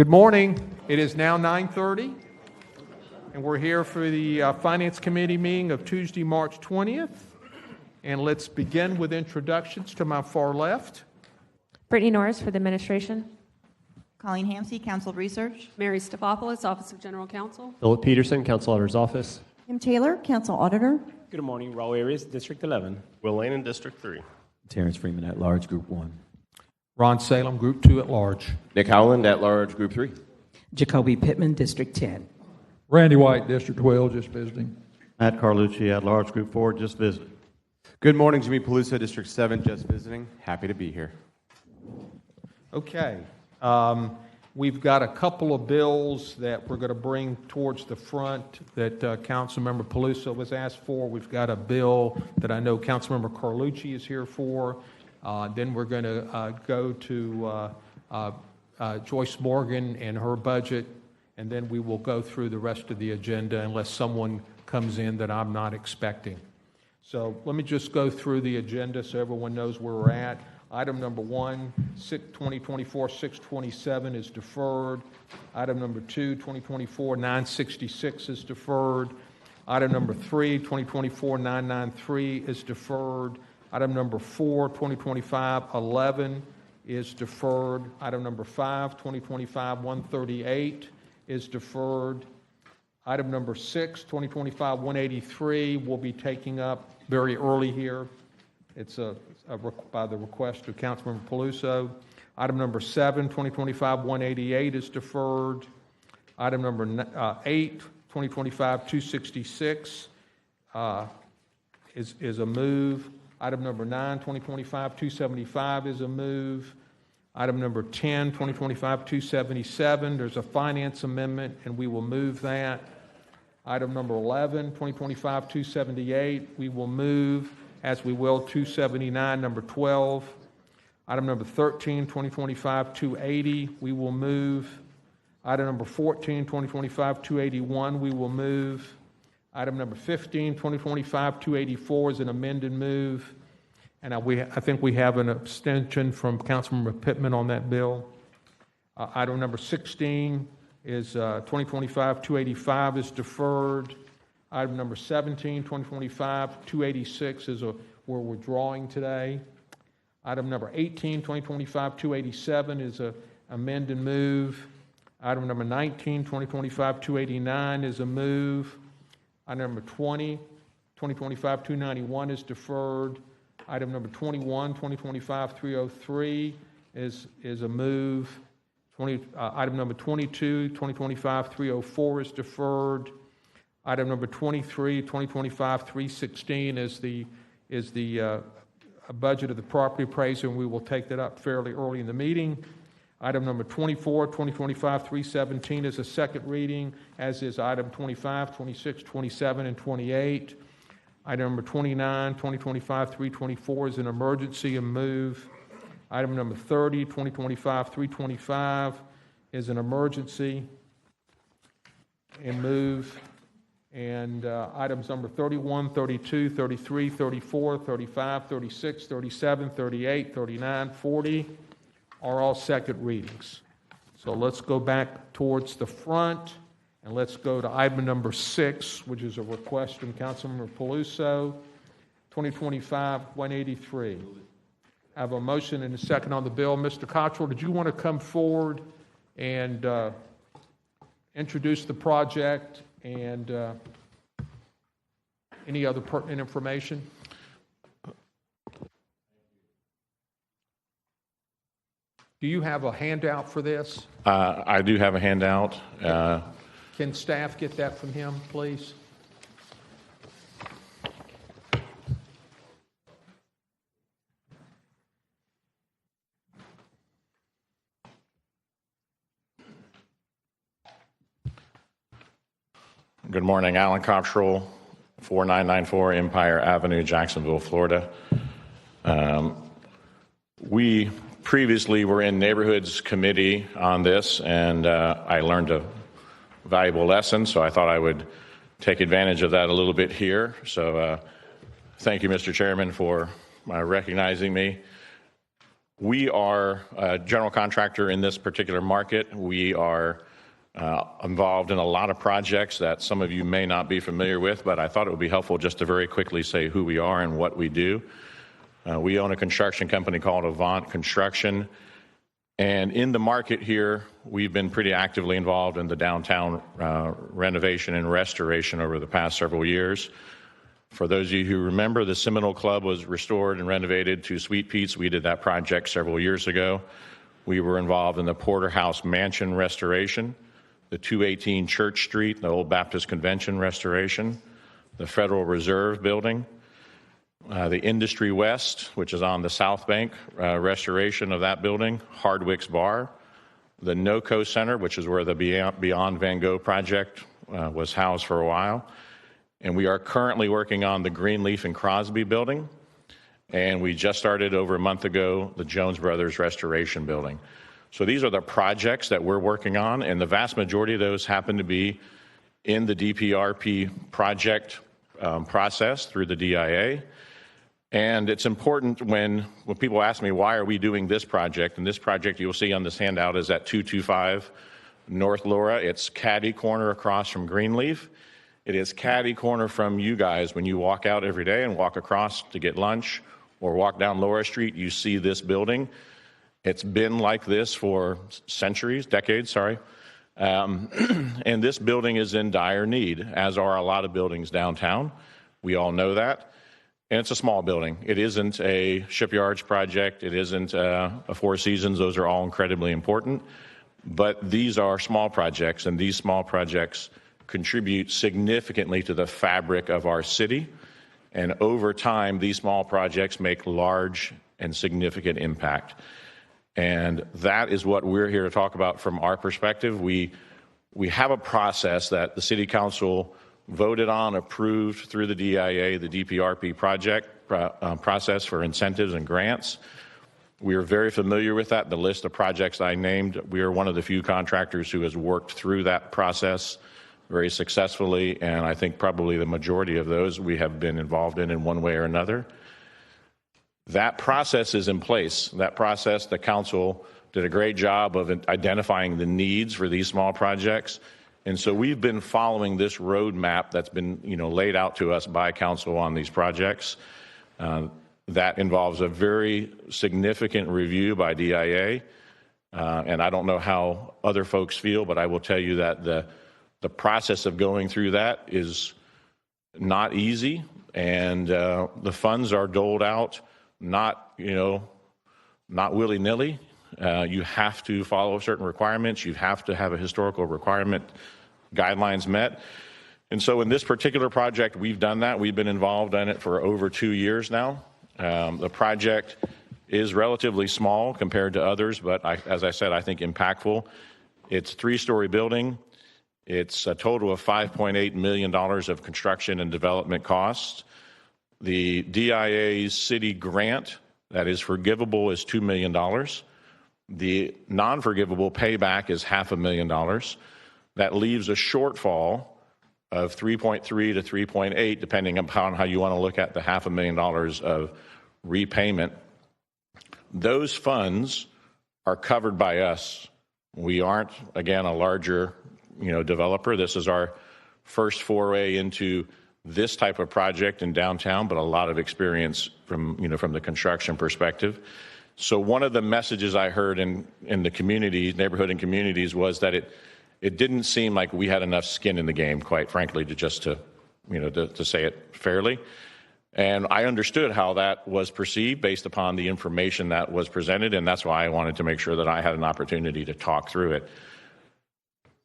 Good morning. It is now 9:30, and we're here for the Finance Committee meeting of Tuesday, March 20th. And let's begin with introductions. To my far left, Brittany Norris for the administration. Colleen Hamsey, Council of Research. Mary Stefopoulos, Office of General Counsel. Philip Peterson, Council Auditor's Office. Kim Taylor, Council Auditor. Good morning, Raul Arias, District 11. Will Lane in District 3. Terrence Freeman at large, Group 1. Ron Salem, Group 2 at large. Nick Howland at large, Group 3. Jacoby Pittman, District 10. Randy White, District 12, just visiting. Matt Carlucci at large, Group 4, just visiting. Good morning, Jimmy Peluso, District 7, just visiting. Happy to be here. Okay. We've got a couple of bills that we're going to bring towards the front that Councilmember Peluso was asked for. We've got a bill that I know Councilmember Carlucci is here for. Then we're going to go to Joyce Morgan and her budget, and then we will go through the rest of the agenda unless someone comes in that I'm not expecting. So let me just go through the agenda so everyone knows where we're at. Item number 1, 2024-627 is deferred. Item number 2, 2024-966 is deferred. Item number 3, 2024-993 is deferred. Item number 4, 2025-11 is deferred. Item number 5, 2025-138 is deferred. Item number 6, 2025-183 will be taking up very early here. It's by the request of Councilmember Peluso. Item number 7, 2025-188 is deferred. Item number 8, 2025-266 is a move. Item number 9, 2025-275 is a move. Item number 10, 2025-277, there's a finance amendment, and we will move that. Item number 11, 2025-278, we will move, as we will 279, number 12. Item number 13, 2025-280, we will move. Item number 14, 2025-281, we will move. Item number 15, 2025-284 is an amended move. And I think we have an abstention from Councilmember Pittman on that bill. Item number 16 is 2025-285 is deferred. Item number 17, 2025-286 is we're withdrawing today. Item number 18, 2025-287 is a amend and move. Item number 19, 2025-289 is a move. Item number 20, 2025-291 is deferred. Item number 21, 2025-303 is a move. Item number 22, 2025-304 is deferred. Item number 23, 2025-316 is the budget of the property appraiser, and we will take that up fairly early in the meeting. Item number 24, 2025-317 is a second reading, as is item 25, 26, 27, and 28. Item number 29, 2025-324 is an emergency and move. Item number 30, 2025-325 is an emergency and move. And items number 31, 32, 33, 34, 35, 36, 37, 38, 39, 40 are all second readings. So let's go back towards the front, and let's go to item number 6, which is a request from Councilmember Peluso, 2025-183. I have a motion and a second on the bill. Mr. Cottrell, did you want to come forward and introduce the project and any other pertinent information? Do you have a handout for this? I do have a handout. Can staff get that from him, please? Good morning, Alan Cottrell, 4994 Empire Avenue, Jacksonville, Florida. We previously were in Neighborhoods Committee on this, and I learned a valuable lesson, so I thought I would take advantage of that a little bit here. So thank you, Mr. Chairman, for recognizing me. We are a general contractor in this particular market. We are involved in a lot of projects that some of you may not be familiar with, but I thought it would be helpful just to very quickly say who we are and what we do. We own a construction company called Avant Construction. And in the market here, we've been pretty actively involved in the downtown renovation and restoration over the past several years. For those of you who remember, the Seminole Club was restored and renovated to Sweet Pete's. We did that project several years ago. We were involved in the Porterhouse Mansion restoration, the 218 Church Street, the Old Baptist Convention restoration, the Federal Reserve Building, the Industry West, which is on the South Bank, restoration of that building, Hardwick's Bar, the NOCO Center, which is where the Beyond Van Gogh project was housed for a while. And we are currently working on the Greenleaf and Crosby building. And we just started over a month ago, the Jones Brothers Restoration building. So these are the projects that we're working on, and the vast majority of those happen to be in the DPRP project process through the DIA. And it's important when people ask me, why are we doing this project? And this project you'll see on this handout is at 225 North Laura. It's catty corner across from Greenleaf. It is catty corner from you guys when you walk out every day and walk across to get lunch or walk down Laura Street, you see this building. It's been like this for decades. And this building is in dire need, as are a lot of buildings downtown. We all know that. And it's a small building. It isn't a shipyards project. It isn't a Four Seasons. Those are all incredibly important. But these are small projects, and these small projects contribute significantly to the fabric of our city. And over time, these small projects make large and significant impact. And that is what we're here to talk about from our perspective. We have a process that the City Council voted on, approved through the DIA, the DPRP project process for incentives and grants. We are very familiar with that. The list of projects I named, we are one of the few contractors who has worked through that process very successfully, and I think probably the majority of those we have been involved in one way or another. That process is in place. That process, the council did a great job of identifying the needs for these small projects. And so we've been following this roadmap that's been laid out to us by council on these projects. That involves a very significant review by DIA. And I don't know how other folks feel, but I will tell you that the process of going through that is not easy, and the funds are doled out not willy-nilly. You have to follow certain requirements. You have to have a historical requirement guidelines met. And so in this particular project, we've done that. We've been involved in it for over 2 years now. The project is relatively small compared to others, but as I said, I think impactful. It's a 3-story building. It's a total of $5.8 million of construction and development costs. The DIA's city grant that is forgivable is $2 million. The non-forgivable payback is $500,000. That leaves a shortfall of 3.3 to 3.8, depending upon how you want to look at the $500,000 of repayment. Those funds are covered by us. We aren't, again, a larger developer. This is our first foray into this type of project in downtown, but a lot of experience from the construction perspective. So one of the messages I heard in the community, neighborhood and communities, was that it didn't seem like we had enough skin in the game, quite frankly, to say it fairly. And I understood how that was perceived based upon the information that was presented, and that's why I wanted to make sure that I had an opportunity to talk through it.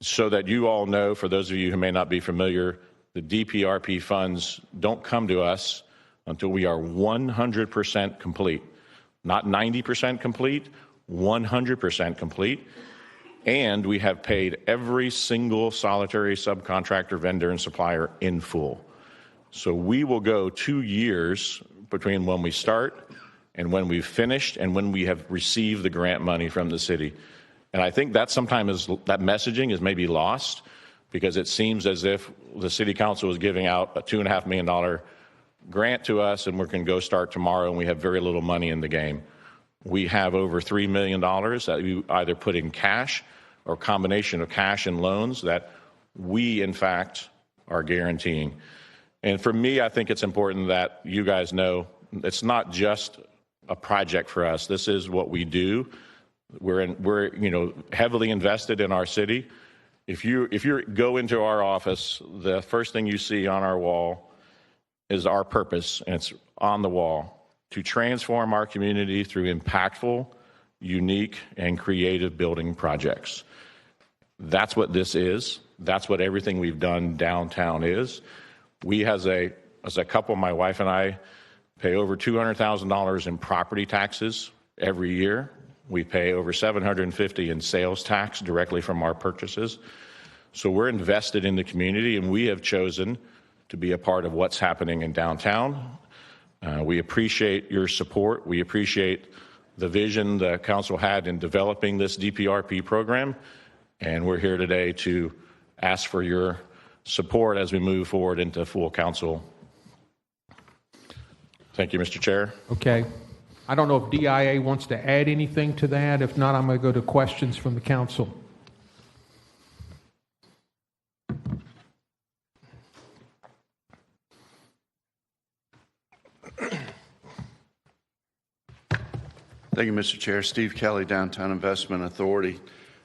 So that you all know, for those of you who may not be familiar, the DPRP funds don't come to us until we are 100% complete. Not 90% complete, 100% complete. And we have paid every single solitary subcontractor, vendor, and supplier in full. So we will go 2 years between when we start and when we've finished and when we have received the grant money from the city. And I think that sometimes that messaging is maybe lost, because it seems as if the city council is giving out a $2.5 million grant to us and we're going to go start tomorrow and we have very little money in the game. We have over $3 million that we either put in cash or a combination of cash and loans that we, in fact, are guaranteeing. And for me, I think it's important that you guys know it's not just a project for us. This is what we do. We're heavily invested in our city. If you go into our office, the first thing you see on our wall is our purpose, and it's on the wall: to transform our community through impactful, unique, and creative building projects. That's what this is. That's what everything we've done downtown is. We, as a couple, my wife and I, pay over $200,000 in property taxes every year. We pay over $750 in sales tax directly from our purchases. So we're invested in the community, and we have chosen to be a part of what's happening in downtown. We appreciate your support. We appreciate the vision the council had in developing this DPRP program, and we're here today to ask for your support as we move forward into full council. Thank you, Mr. Chair. Okay. I don't know if DIA wants to add anything to that. If not, I'm going to go to questions from the council. Thank you, Mr. Chair. Steve Kelly, Downtown Investment Authority.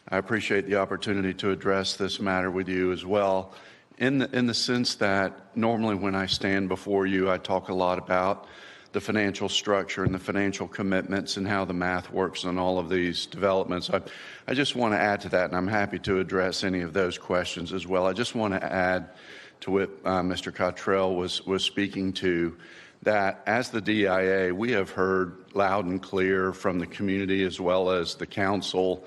I appreciate the opportunity to address this matter with you as well, in the sense that normally when I stand before you, I talk a lot about the financial structure and the financial commitments and how the math works on all of these developments. I just want to add to that, and I'm happy to address any of those questions as well. I just want to add to what Mr. Cottrell was speaking to, that as the DIA, we have heard loud and clear from the community as well as the council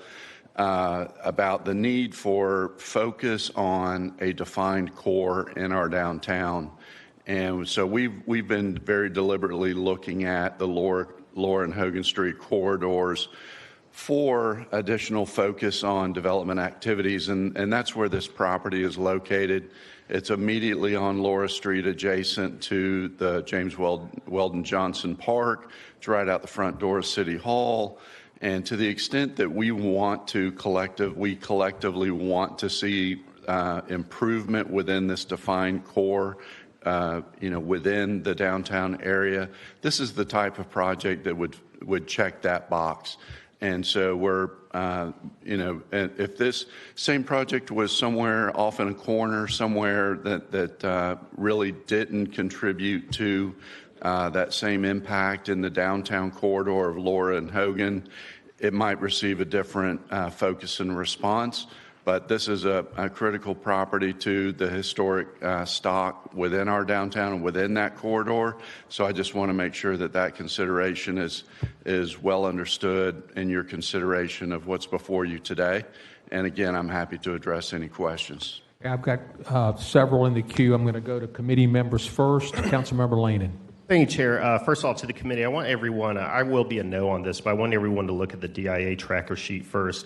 about the need for focus on a defined core in our downtown. And so we've been very deliberately looking at the Laura and Hogan Street corridors for additional focus on development activities, and that's where this property is located. It's immediately on Laura Street, adjacent to the James Weldon Johnson Park. It's right out the front door of City Hall. And to the extent that we collectively want to see improvement within this defined core, within the downtown area, this is the type of project that would check that box. And so we're, if this same project was somewhere off in a corner, somewhere that really didn't contribute to that same impact in the downtown corridor of Laura and Hogan, it might receive a different focus and response. But this is a critical property to the historic stock within our downtown and within that corridor. So I just want to make sure that consideration is well understood in your consideration of what's before you today. And again, I'm happy to address any questions. I've got several in the queue. I'm going to go to committee members first. Councilmember Lanin. Thank you, Chair. First of all, to the committee, I want everyone, I will be a no on this, but I want everyone to look at the DIA tracker sheet first.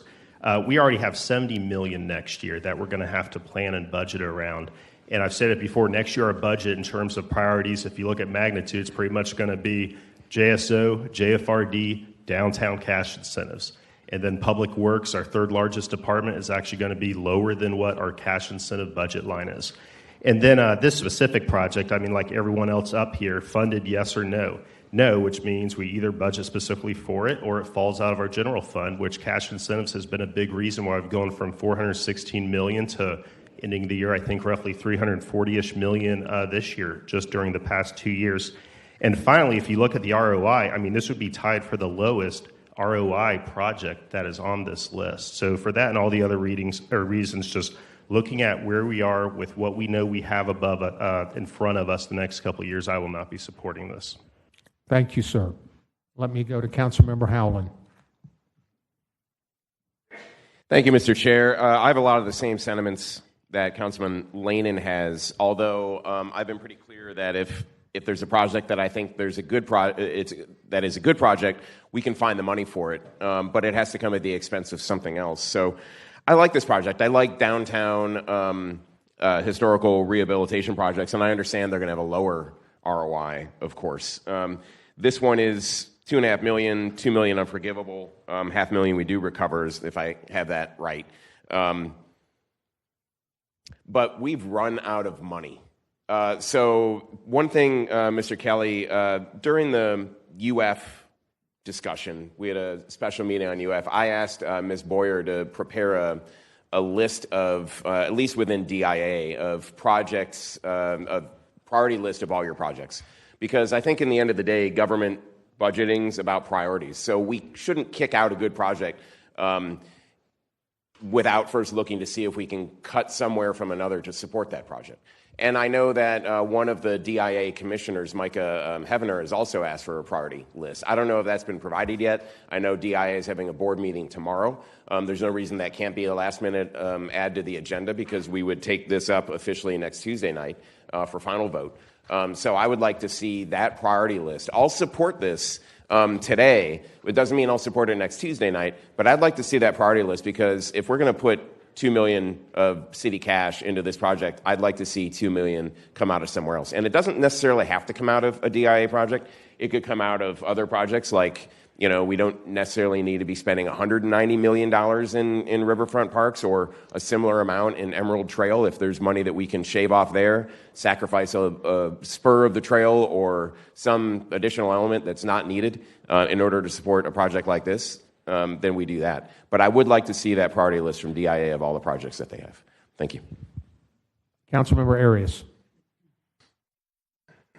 We already have $70 million next year that we're going to have to plan and budget around. And I've said it before, next year our budget in terms of priorities, if you look at magnitude, it's pretty much going to be JSO, JFRD, downtown cash incentives. And then Public Works, our third largest department, is actually going to be lower than what our cash incentive budget line is. And then this specific project, like everyone else up here, funded yes or no? No, which means we either budget specifically for it or it falls out of our general fund, which cash incentives has been a big reason why I've gone from $416 million to ending the year, I think, roughly $340-ish million this year, just during the past 2 years. And finally, if you look at the ROI, this would be tied for the lowest ROI project that is on this list. So for that and all the other reasons, just looking at where we are with what we know we have above in front of us the next couple of years, I will not be supporting this. Thank you, sir. Let me go to Councilmember Howland. Thank you, Mr. Chair. I have a lot of the same sentiments that Councilman Lanin has, although I've been pretty clear that if there's a project that I think that is a good project, we can find the money for it, but it has to come at the expense of something else. So I like this project. I like downtown historical rehabilitation projects, and I understand they're going to have a lower ROI, of course. This one is 2.5 million, 2 million unforgivable, $500,000 we do recovers, if I have that right. But we've run out of money. So one thing, Mr. Kelly, during the UF discussion, we had a special meeting on UF. I asked Ms. Boyer to prepare a list of, at least within DIA, of projects, a priority list of all your projects. Because I think in the end of the day, government budgeting is about priorities. So we shouldn't kick out a good project without first looking to see if we can cut somewhere from another to support that project. And I know that one of the DIA commissioners, Micah Heavener, has also asked for a priority list. I don't know if that's been provided yet. I know DIA is having a board meeting tomorrow. There's no reason that can't be a last-minute add to the agenda, because we would take this up officially next Tuesday night for final vote. So I would like to see that priority list. I'll support this today. It doesn't mean I'll support it next Tuesday night, but I'd like to see that priority list, because if we're going to put $2 million of city cash into this project, I'd like to see $2 million come out of somewhere else. And it doesn't necessarily have to come out of a DIA project. It could come out of other projects, like, we don't necessarily need to be spending $190 million in riverfront parks, or a similar amount in Emerald Trail. If there's money that we can shave off there, sacrifice a spur of the trail or some additional element that's not needed in order to support a project like this, then we do that. But I would like to see that priority list from DIA of all the projects that they have. Thank you. Councilmember Arias.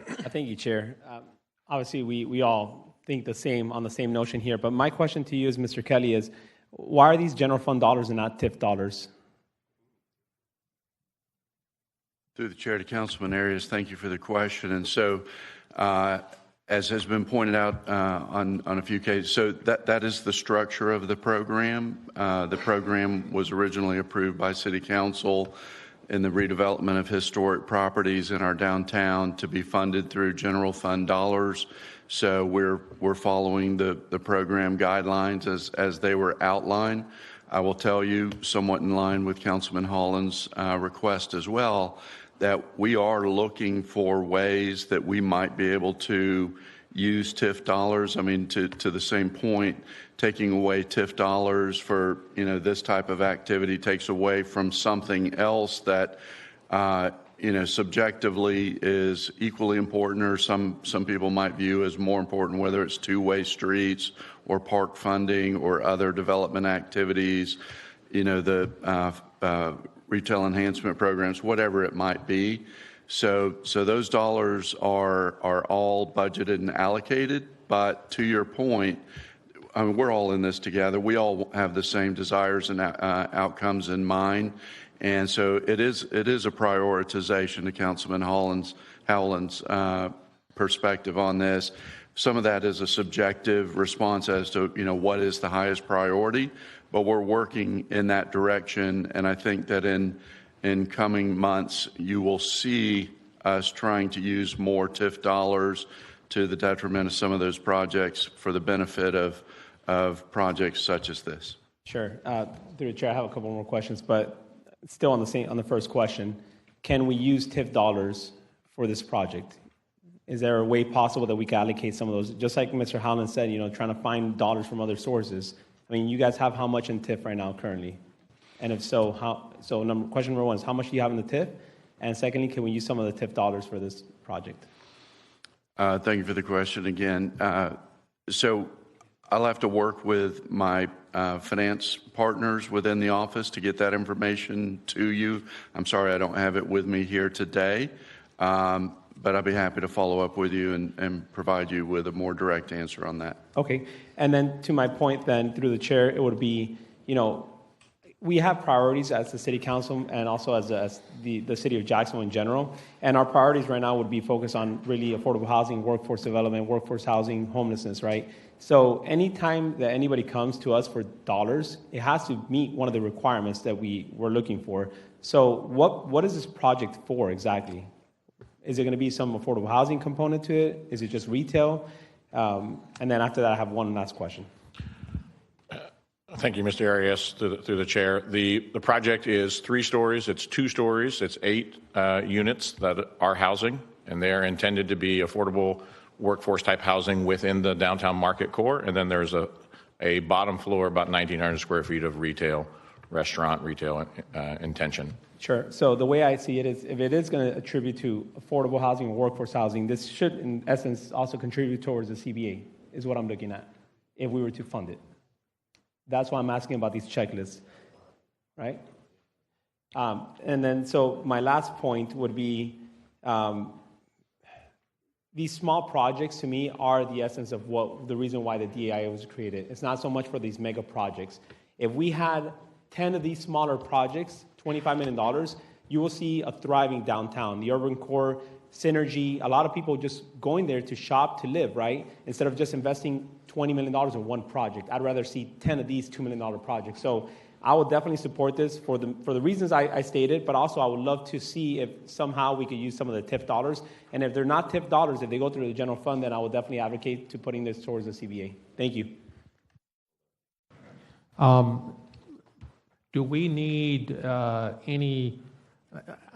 Thank you, Chair. Obviously, we all think on the same notion here. But my question to you, is, Mr. Kelly, is why are these general fund dollars and not TIF dollars? Through the chair to Councilman Arias, thank you for the question. And so, as has been pointed out on a few cases, so that is the structure of the program. The program was originally approved by City Council in the redevelopment of historic properties in our downtown to be funded through general fund dollars. So we're following the program guidelines as they were outlined. I will tell you, somewhat in line with Councilman Holland's request as well, that we are looking for ways that we might be able to use TIF dollars. I mean, to the same point, taking away TIF dollars for this type of activity takes away from something else that subjectively is equally important, or some people might view as more important, whether it's two-way streets or park funding or other development activities, the retail enhancement programs, whatever it might be. So those dollars are all budgeted and allocated. But to your point, I mean, we're all in this together. We all have the same desires and outcomes in mind. And so it is a prioritization to Councilman Howland's perspective on this. Some of that is a subjective response as to what is the highest priority, but we're working in that direction. And I think that in coming months, you will see us trying to use more TIF dollars to the detriment of some of those projects for the benefit of projects such as this. Sure. Through the chair, I have a couple more questions, but still on the first question, can we use TIF dollars for this project? Is there a way possible that we can allocate some of those? Just like Mr. Howland said, trying to find dollars from other sources. I mean, you guys have how much in TIF right now currently? And if so, question number one is, how much do you have in the TIF? And secondly, can we use some of the TIF dollars for this project? Thank you for the question again. So I'll have to work with my finance partners within the office to get that information to you. I'm sorry I don't have it with me here today, but I'd be happy to follow up with you and provide you with a more direct answer on that. Okay. And then to my point then, through the chair, it would be, we have priorities as the city council and also as the city of Jacksonville in general. And our priorities right now would be focused on really affordable housing, workforce development, workforce housing, homelessness, right? So anytime that anybody comes to us for dollars, it has to meet one of the requirements that we're looking for. So what is this project for exactly? Is it going to be some affordable housing component to it? Is it just retail? And then after that, I have one last question. Thank you, Mr. Arias, through the chair. The project is 3 stories. It's 2 stories. It's 8 units that are housing, and they are intended to be affordable workforce type housing within the downtown market core. And then there's a bottom floor, about 1,900 square feet of retail, restaurant, retail intention. Sure. So the way I see it is, if it is going to attribute to affordable housing or workforce housing, this should, in essence, also contribute towards the CBA, is what I'm looking at, if we were to fund it. That's why I'm asking about these checklists, right? And then, so my last point would be, these small projects to me are the essence of the reason why the DAI was created. It's not so much for these mega projects. If we had 10 of these smaller projects, $25 million, you will see a thriving downtown. The urban core synergy, a lot of people just going there to shop, to live, right? Instead of just investing $20 million in one project. I'd rather see 10 of these $2 million projects. So I would definitely support this for the reasons I stated, but also I would love to see if somehow we could use some of the TIF dollars. And if they're not TIF dollars, if they go through the general fund, then I would definitely advocate to putting this towards the CBA. Thank you. Do we need any,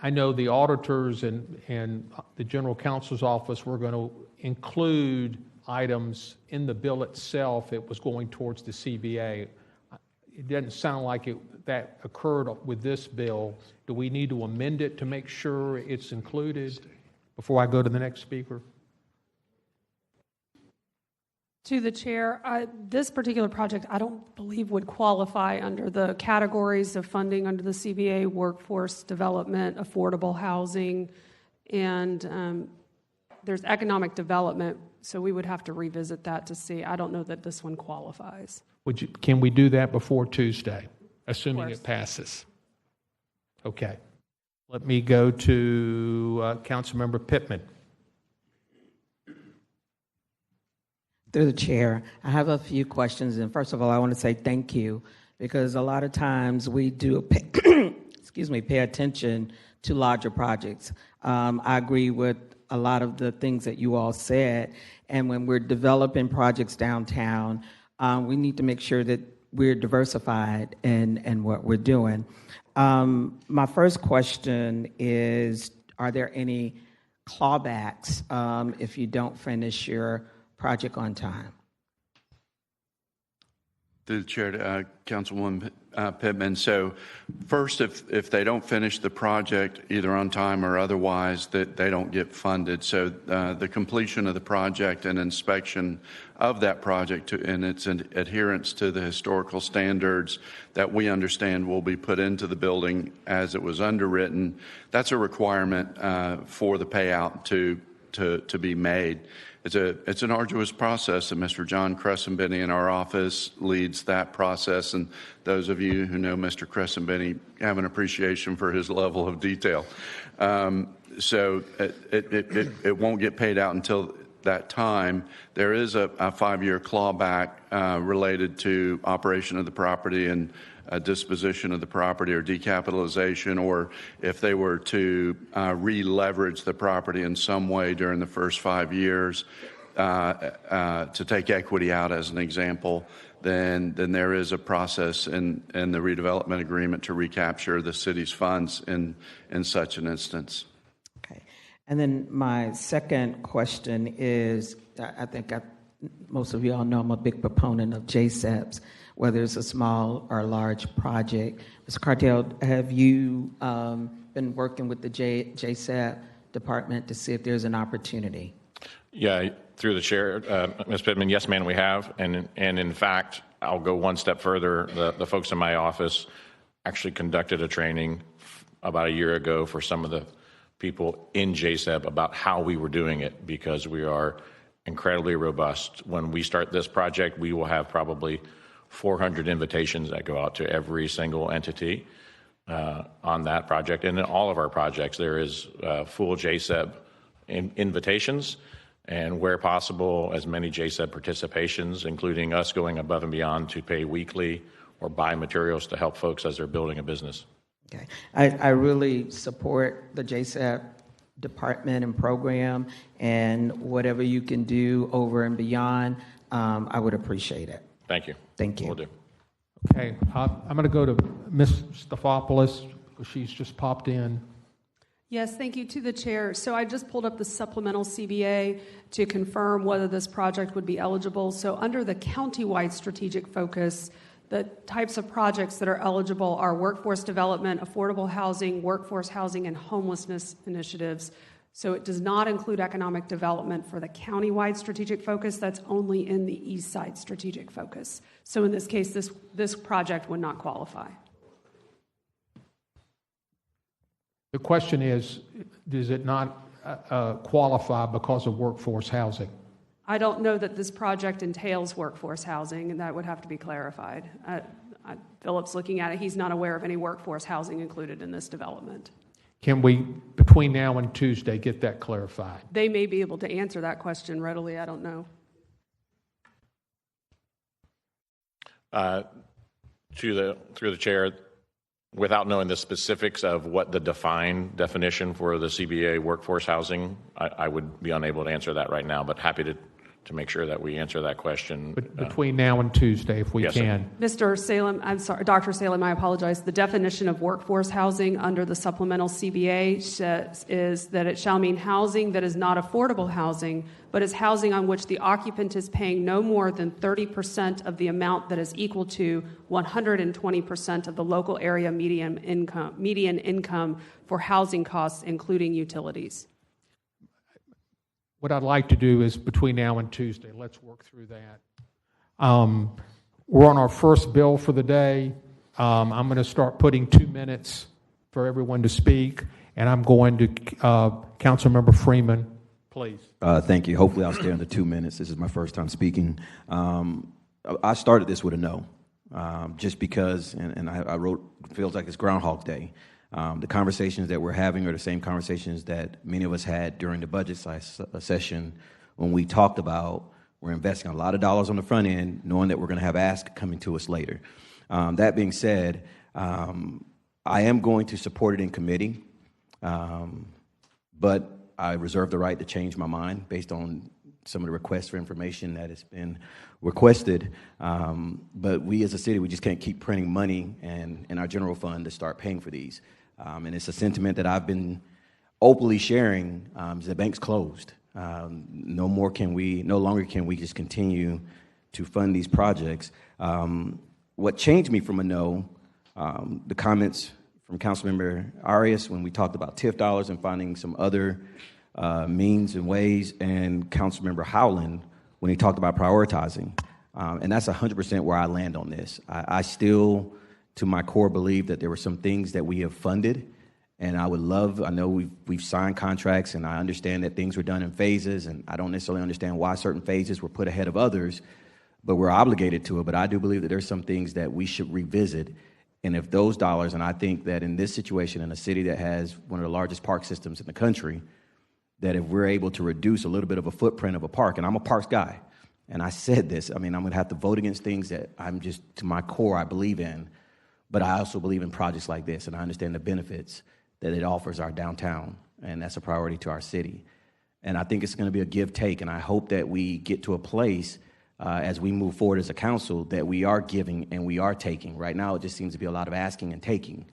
I know the auditors and the general counsel's office were going to include items in the bill itself that was going towards the CBA. It doesn't sound like that occurred with this bill. Do we need to amend it to make sure it's included before I go to the next speaker? To the chair, this particular project I don't believe would qualify under the categories of funding under the CBA: workforce development, affordable housing, and there's economic development, so we would have to revisit that to see. I don't know that this one qualifies. Can we do that before Tuesday, assuming it passes? Okay. Let me go to Councilmember Pittman. Through the chair, I have a few questions. And first of all, I want to say thank you, because a lot of times we do pay attention to larger projects. I agree with a lot of the things that you all said. And when we're developing projects downtown, we need to make sure that we're diversified in what we're doing. My first question is, are there any clawbacks if you don't finish your project on time? Through the chair to Councilwoman Pittman. So first, if they don't finish the project either on time or otherwise, that they don't get funded. So the completion of the project and inspection of that project and its adherence to the historical standards that we understand will be put into the building as it was underwritten, that's a requirement for the payout to be made. It's an arduous process, and Mr. John Crescenbenny in our office leads that process. And those of you who know Mr. Crescenbenny have an appreciation for his level of detail. So it won't get paid out until that time. There is a 5-year clawback related to operation of the property and disposition of the property or decapitalization, or if they were to re-leverage the property in some way during the first 5 years, to take equity out as an example, then there is a process in the redevelopment agreement to recapture the city's funds in such an instance. Okay. And then my second question is, I think most of you all know I'm a big proponent of JSEPs, whether it's a small or large project. Mr. Cartel, have you been working with the JSEP department to see if there's an opportunity? Yeah, through the chair, Ms. Pittman, yes, ma'am, we have. And in fact, I'll go one step further. The folks in my office actually conducted a training about a year ago for some of the people in JSEP about how we were doing it, because we are incredibly robust. When we start this project, we will have probably 400 invitations that go out to every single entity on that project. And in all of our projects, there is full JSEP invitations, and where possible, as many JSEP participations, including us going above and beyond to pay weekly or buy materials to help folks as they're building a business. Okay. I really support the JSEP department and program, and whatever you can do over and beyond, I would appreciate it. Thank you. Thank you. Will do. Okay, I'm going to go to Ms. Stefopoulos, because she's just popped in. Yes, thank you to the chair. So I just pulled up the supplemental CBA to confirm whether this project would be eligible. So under the countywide strategic focus, the types of projects that are eligible are workforce development, affordable housing, workforce housing, and homelessness initiatives. So it does not include economic development for the countywide strategic focus. That's only in the east side strategic focus. So in this case, this project would not qualify. The question is, does it not qualify because of workforce housing? I don't know that this project entails workforce housing, and that would have to be clarified. Philip's looking at it. He's not aware of any workforce housing included in this development. Can we, between now and Tuesday, get that clarified? They may be able to answer that question readily. I don't know. Through the chair, without knowing the specifics of what the defined definition for the CBA workforce housing, I would be unable to answer that right now, but happy to make sure that we answer that question. But between now and Tuesday, if we yes, can. Mr. Salem, I'm sorry, Dr. Salem, I apologize. The definition of workforce housing under the supplemental CBA is that it shall mean housing that is not affordable housing, but is housing on which the occupant is paying no more than 30% of the amount that is equal to 120% of the local area median income for housing costs, including utilities. What I'd like to do is between now and Tuesday, let's work through that. We're on our first bill for the day. I'm going to start putting 2 minutes for everyone to speak, and I'm going to Councilmember Freeman, please. Thank you. Hopefully I'll stay under 2 minutes. This is my first time speaking. I started this with a no, just because, and I wrote, feels like it's Groundhog Day. The conversations that we're having are the same conversations that many of us had during the budget session when we talked about we're investing a lot of dollars on the front end, knowing that we're going to have ask coming to us later. That being said, I am going to support it in committee, but I reserve the right to change my mind based on some of the requests for information that has been requested. But we as a city, we just can't keep printing money in our general fund to start paying for these. And it's a sentiment that I've been openly sharing. The bank's closed. No longer can we just continue to fund these projects. What changed me from a no, the comments from Councilmember Arias when we talked about TIF dollars and finding some other means and ways, and Councilmember Howland when he talked about prioritizing. And that's 100% where I land on this. I still, to my core, believe that there were some things that we have funded, and I know we've signed contracts, and I understand that things were done in phases, and I don't necessarily understand why certain phases were put ahead of others, but we're obligated to it. But I do believe that there's some things that we should revisit. And if those dollars, and I think that in this situation, in a city that has one of the largest park systems in the country, that if we're able to reduce a little bit of a footprint of a park, and I'm a parks guy, and I said this, I mean, I'm going to have to vote against things that I'm just, to my core, I believe in, but I also believe in projects like this, and I understand the benefits that it offers our downtown, and that's a priority to our city. And I think it's going to be a give-take, and I hope that we get to a place as we move forward as a council that we are giving and we are taking. Right now, it just seems to be a lot of asking and taking.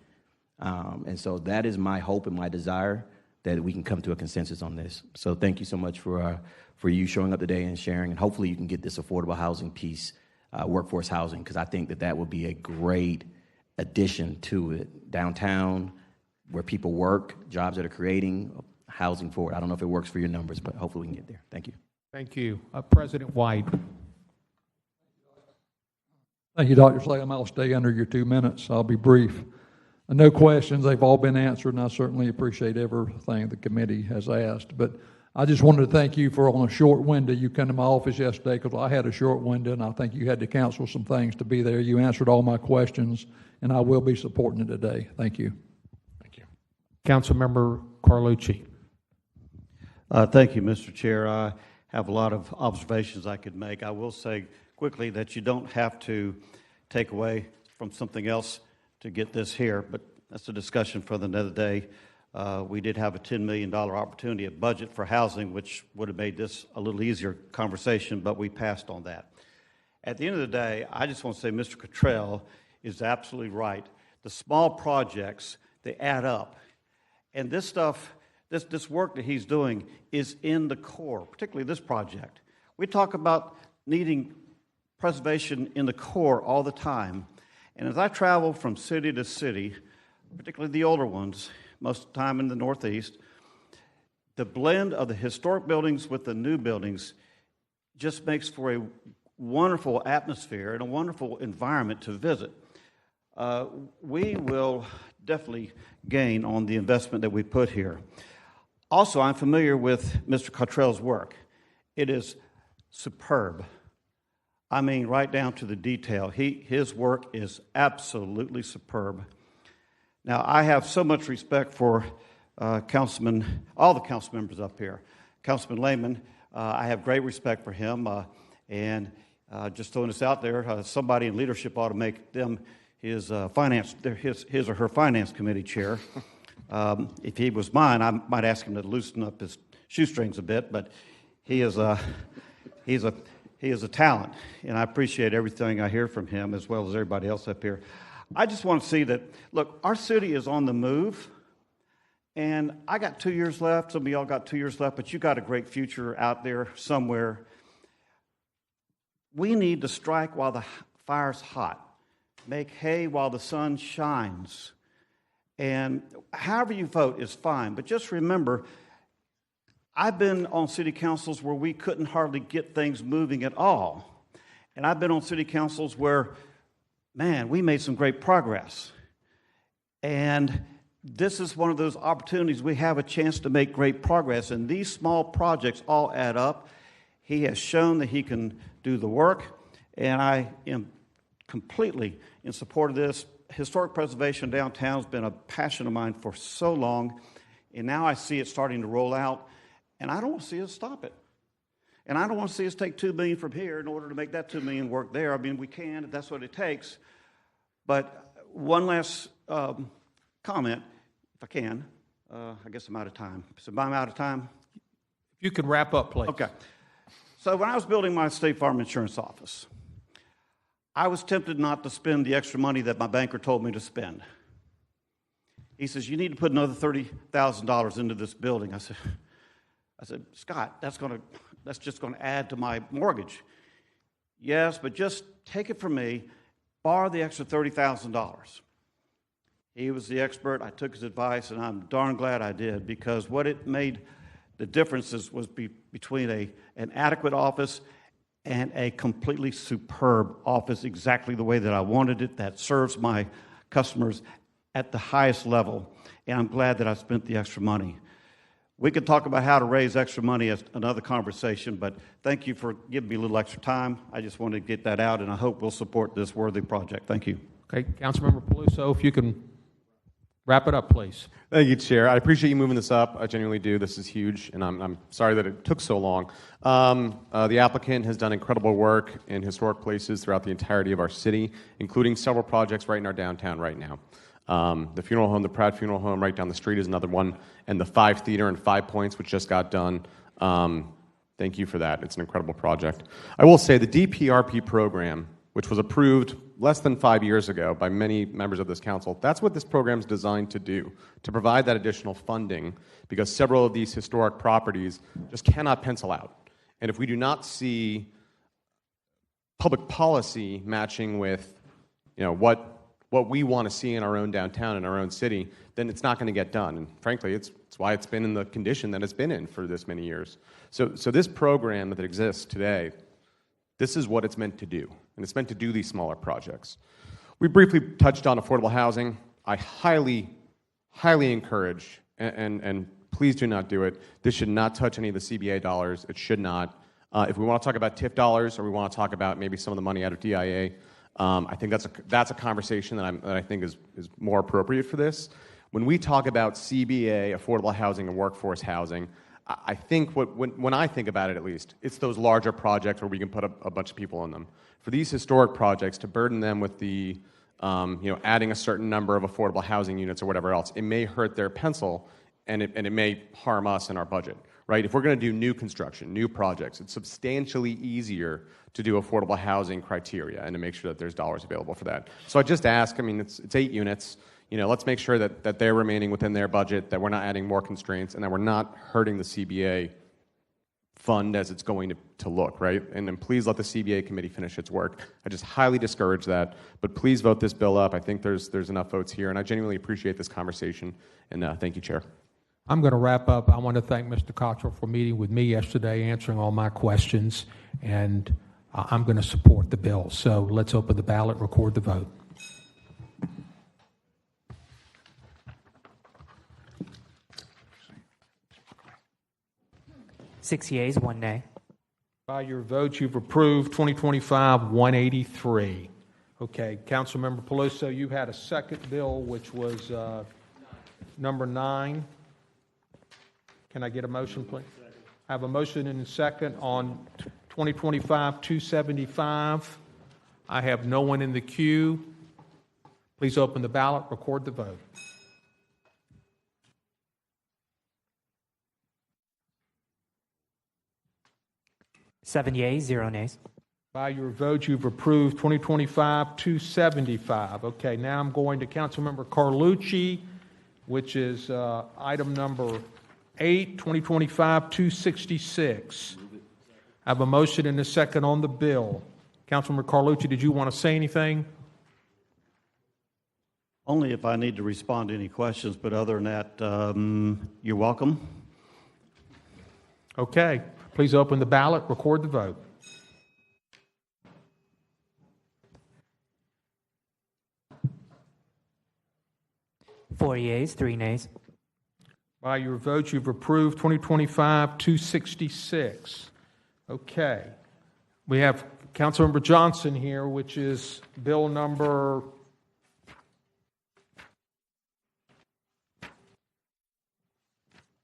And so that is my hope and my desire, that we can come to a consensus on this. So thank you so much for you showing up today and sharing, and hopefully you can get this affordable housing piece, workforce housing, because I think that would be a great addition to it. Downtown, where people work, jobs that are creating, housing for it. I don't know if it works for your numbers, but hopefully we can get there. Thank you. Thank you. President White. Thank you, Dr. Salem. I'll stay under your 2 minutes. I'll be brief. No questions. They've all been answered, and I certainly appreciate everything the committee has asked. But I just wanted to thank you for, on a short window, you come to my office yesterday because I had a short window, and I think you had to counsel some things to be there. You answered all my questions, and I will be supporting it today. Thank you. Thank you. Councilmember Carlucci. Thank you, Mr. Chair. I have a lot of observations I could make. I will say quickly that you don't have to take away from something else to get this here, but that's a discussion for another day. We did have a $10 million opportunity at budget for housing, which would have made this a little easier conversation, but we passed on that. At the end of the day, I just want to say Mr. Cottrell is absolutely right. The small projects, they add up. And this stuff, this work that he's doing is in the core, particularly this project. We talk about needing preservation in the core all the time. And as I travel from city to city, particularly the older ones, most of the time in the Northeast, the blend of the historic buildings with the new buildings just makes for a wonderful atmosphere and a wonderful environment to visit. We will definitely gain on the investment that we put here. Also, I'm familiar with Mr. Cottrell's work. It is superb. I mean, right down to the detail. His work is absolutely superb. Now, I have so much respect for all the council members up here. Councilman Lehman, I have great respect for him, and just throwing this out there, somebody in leadership ought to make them his or her finance committee chair. If he was mine, I might ask him to loosen up his shoestrings a bit, but he is a talent, and I appreciate everything I hear from him as well as everybody else up here. I just want to see that, look, our city is on the move, and I got 2 years left. Some of y'all got 2 years left, but you got a great future out there somewhere. We need to strike while the fire's hot, make hay while the sun shines. And however you vote is fine, but just remember, I've been on city councils where we couldn't hardly get things moving at all. And I've been on city councils where, man, we made some great progress. And this is one of those opportunities we have a chance to make great progress. And these small projects all add up. He has shown that he can do the work, and I am completely in support of this. Historic preservation downtown has been a passion of mine for so long, and now I see it starting to roll out, and I don't want to see us stop it. And I don't want to see us take $2 million from here in order to make that $2 million work there. I mean, we can, if that's what it takes. But one last comment, if I can. I guess I'm out of time. So I'm out of time? If you could wrap up, please. Okay. So when I was building my State Farm insurance office, I was tempted not to spend the extra money that my banker told me to spend. He says, you need to put another $30,000 into this building. I said, Scott, that's just going to add to my mortgage. Yes, but just take it from me, borrow the extra $30,000. He was the expert. I took his advice, and I'm darn glad I did, because what it made the differences was between an adequate office and a completely superb office, exactly the way that I wanted it, that serves my customers at the highest level. And I'm glad that I spent the extra money. We could talk about how to raise extra money as another conversation, but thank you for giving me a little extra time. I just wanted to get that out, and I hope we'll support this worthy project. Thank you. Okay, Councilmember Peluso, if you can wrap it up, please. Thank you, Chair. I appreciate you moving this up. I genuinely do. This is huge, and I'm sorry that it took so long. The applicant has done incredible work in historic places throughout the entirety of our city, including several projects right in our downtown right now. The funeral home, the Pratt Funeral Home right down the street is another one, and the 5 Theater in 5 Points, which just got done. Thank you for that. It's an incredible project. I will say the DPRP program, which was approved less than 5 years ago by many members of this council, that's what this program is designed to do, to provide that additional funding, because several of these historic properties just cannot pencil out. And if we do not see public policy matching with, what we want to see in our own downtown, in our own city, then it's not going to get done. And frankly, it's why it's been in the condition that it's been in for this many years. So this program that exists today, this is what it's meant to do, and it's meant to do these smaller projects. We briefly touched on affordable housing. I highly, highly encourage, and please do not do it. This should not touch any of the CBA dollars. It should not. If we want to talk about TIF dollars, or we want to talk about maybe some of the money out of DIA, I think that's a conversation that I think is more appropriate for this. When we talk about CBA, affordable housing, and workforce housing, I think when I think about it, at least, it's those larger projects where we can put a bunch of people in them. For these historic projects, to burden them with the adding a certain number of affordable housing units or whatever else, it may hurt their pencil, and it may harm us in our budget. Right? If we're going to do new construction, new projects, it's substantially easier to do affordable housing criteria and to make sure that there's dollars available for that. So I just ask, it's 8 units. let's make sure that they're remaining within their budget, that we're not adding more constraints, and that we're not hurting the CBA fund as it's going to look, right? And then please let the CBA committee finish its work. I just highly discourage that, but please vote this bill up. I think there's enough votes here, and I genuinely appreciate this conversation, and thank you, Chair. I'm going to wrap up. I want to thank Mr. Cottrell for meeting with me yesterday, answering all my questions, and I'm going to support the bill. So let's open the ballot, record the vote. Six yeas, 1 nay. By your vote, you've approved 2025-183. Okay, Councilmember Peluso, you had a second bill, which was number 9. Can I get a motion, please? I have a motion and a second on 2025-275. I have no one in the queue. Please open the ballot, record the vote. Seven yeas, 0 nays. By your vote, you've approved 2025-275. Okay, now I'm going to Councilmember Carlucci, which is item number 8, 2025-266. I have a motion and a second on the bill. Councilmember Carlucci, did you want to say anything? Only if I need to respond to any questions, but other than that, you're welcome. Okay, please open the ballot, record the vote. Four yeas, 3 nays. By your vote, you've approved 2025-266. Okay. We have Councilmember Johnson here, which is bill number...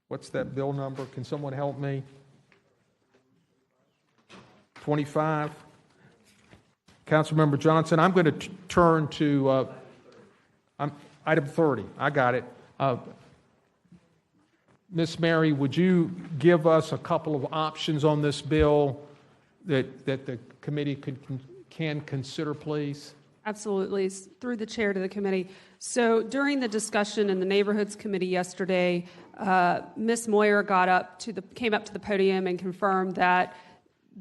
What's that bill number? Can someone help me? 25. Councilmember Johnson, I'm going to turn to item 30. I got it. Ms. Mary, would you give us a couple of options on this bill that the committee can consider, please? Absolutely. It's through the chair to the committee. So during the discussion in the Neighborhoods Committee yesterday, Ms. Moyer came up to the podium and confirmed that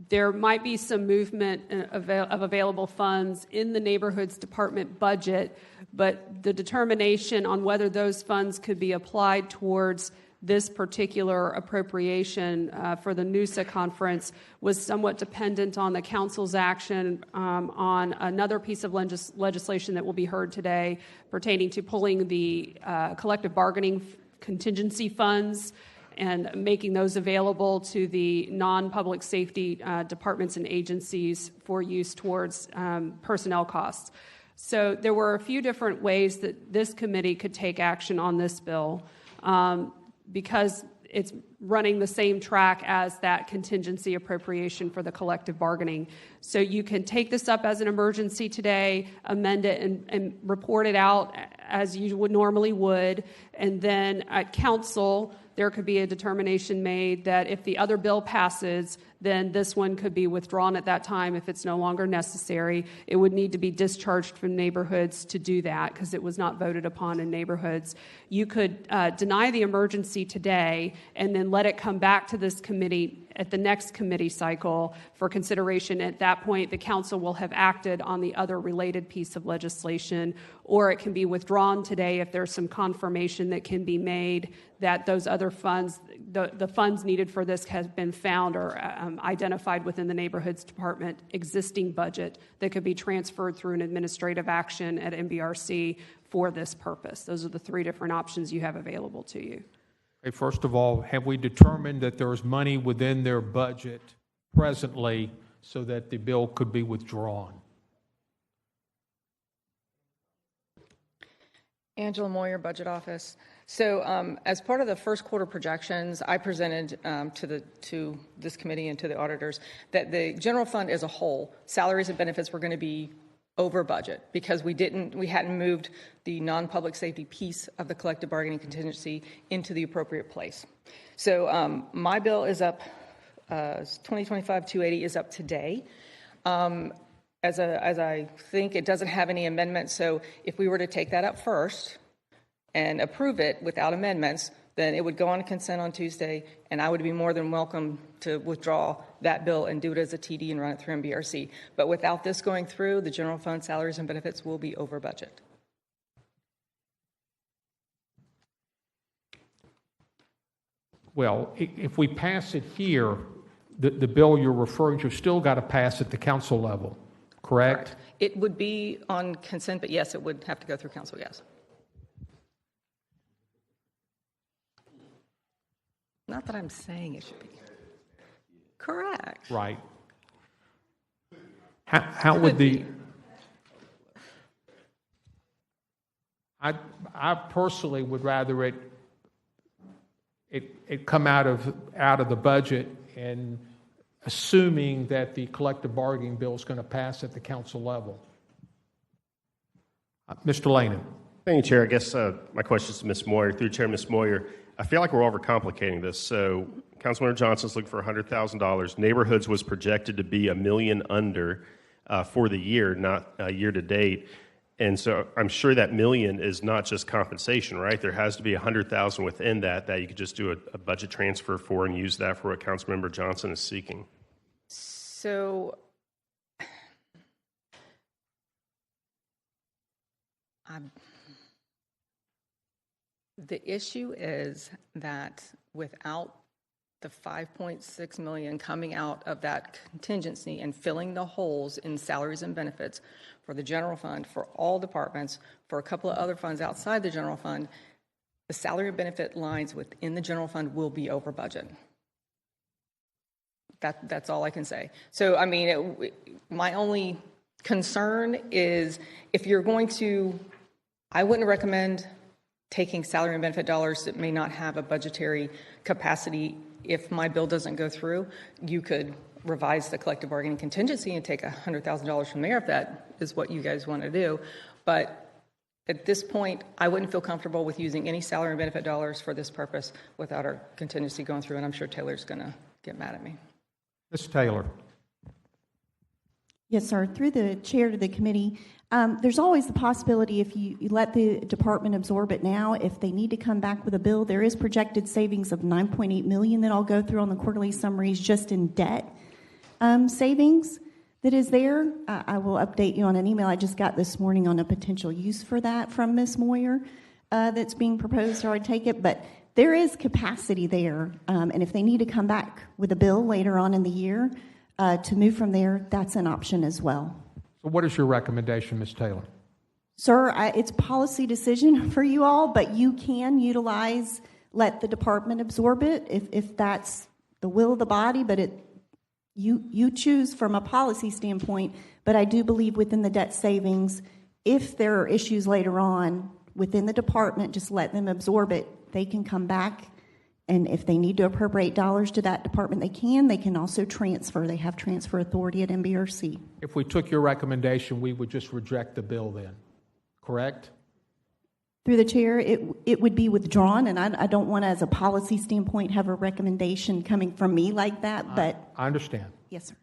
there might be some movement of available funds in the Neighborhoods Department budget, but the determination on whether those funds could be applied towards this particular appropriation for the NUSA conference was somewhat dependent on the council's action on another piece of legislation that will be heard today pertaining to pulling the collective bargaining contingency funds and making those available to the non-public safety departments and agencies for use towards personnel costs. So there were a few different ways that this committee could take action on this bill. Because it's running the same track as that contingency appropriation for the collective bargaining. So you can take this up as an emergency today, amend it, and report it out as you normally would, and then at council, there could be a determination made that if the other bill passes, then this one could be withdrawn at that time if it's no longer necessary. It would need to be discharged from neighborhoods to do that because it was not voted upon in neighborhoods. You could deny the emergency today and then let it come back to this committee at the next committee cycle for consideration. At that point, the council will have acted on the other related piece of legislation, or it can be withdrawn today if there's some confirmation that can be made that those other funds, the funds needed for this has been found or identified within the Neighborhoods Department existing budget that could be transferred through an administrative action at NBRC for this purpose. Those are the 3 different options you have available to you. Okay, first of all, have we determined that there is money within their budget presently so that the bill could be withdrawn? Angela Moyer, Budget Office. So as part of the first quarter projections, I presented to this committee and to the auditors that the general fund as a whole, salaries and benefits were going to be over budget because we hadn't moved the non-public safety piece of the collective bargaining contingency into the appropriate place. So my bill is up, 2025-280 is up today. As I think it doesn't have any amendments, so if we were to take that up first, and approve it without amendments, then it would go on consent on Tuesday, and I would be more than welcome to withdraw that bill and do it as a TD and run it through MBRC. But without this going through, the general fund salaries and benefits will be over budget. Well, if we pass it here, the bill you're referring to still got to pass at the council level, correct? It would be on consent, but yes, it would have to go through council, yes. Not that I'm saying it should be. Correct. Right. How would the... I personally would rather it come out of the budget, and assuming that the collective bargaining bill is going to pass at the council level. Mr. Laney. Thank you, Chair. I guess my question is to Ms. Moyer. Through Chair, Ms. Moyer, I feel like we're overcomplicating this. So Councilmember Johnson's looking for $100,000. Neighborhoods was projected to be $1 million under for the year, not year to date. And so I'm sure that $1 million is not just compensation, right? There has to be $100,000 within that you could just do a budget transfer for and use that for what Councilmember Johnson is seeking. So the issue is that without the $5.6 million coming out of that contingency and filling the holes in salaries and benefits for the general fund, for all departments, for a couple of other funds outside the general fund, the salary and benefit lines within the general fund will be over budget. That's all I can say. So, I mean, my only concern is if you're going to, I wouldn't recommend taking salary and benefit dollars that may not have a budgetary capacity. If my bill doesn't go through, you could revise the collective bargaining contingency and take $100,000 from there if that is what you guys want to do. But at this point, I wouldn't feel comfortable with using any salary and benefit dollars for this purpose without our contingency going through, and I'm sure Taylor's going to get mad at me. Ms. Taylor. Yes, sir. Through the chair to the committee, there's always the possibility if you let the department absorb it now, if they need to come back with a bill, there is projected savings of $9.8 million that I'll go through on the quarterly summaries just in debt savings that is there. I will update you on an email I just got this morning on a potential use for that from Ms. Moyer that's being proposed, or I take it. But there is capacity there, and if they need to come back with a bill later on in the year to move from there, that's an option as well. So what is your recommendation, Ms. Taylor? Sir, it's a policy decision for you all, but you can utilize, let the department absorb it if that's the will of the body, but you choose from a policy standpoint. But I do believe within the debt savings, if there are issues later on within the department, just let them absorb it. They can come back, and if they need to appropriate dollars to that department, they can. They can also transfer. They have transfer authority at MBRC. If we took your recommendation, we would just reject the bill then, correct? Through the chair, it would be withdrawn, and I don't want to, as a policy standpoint, have a recommendation coming from me like that, but... I understand. Yes, sir.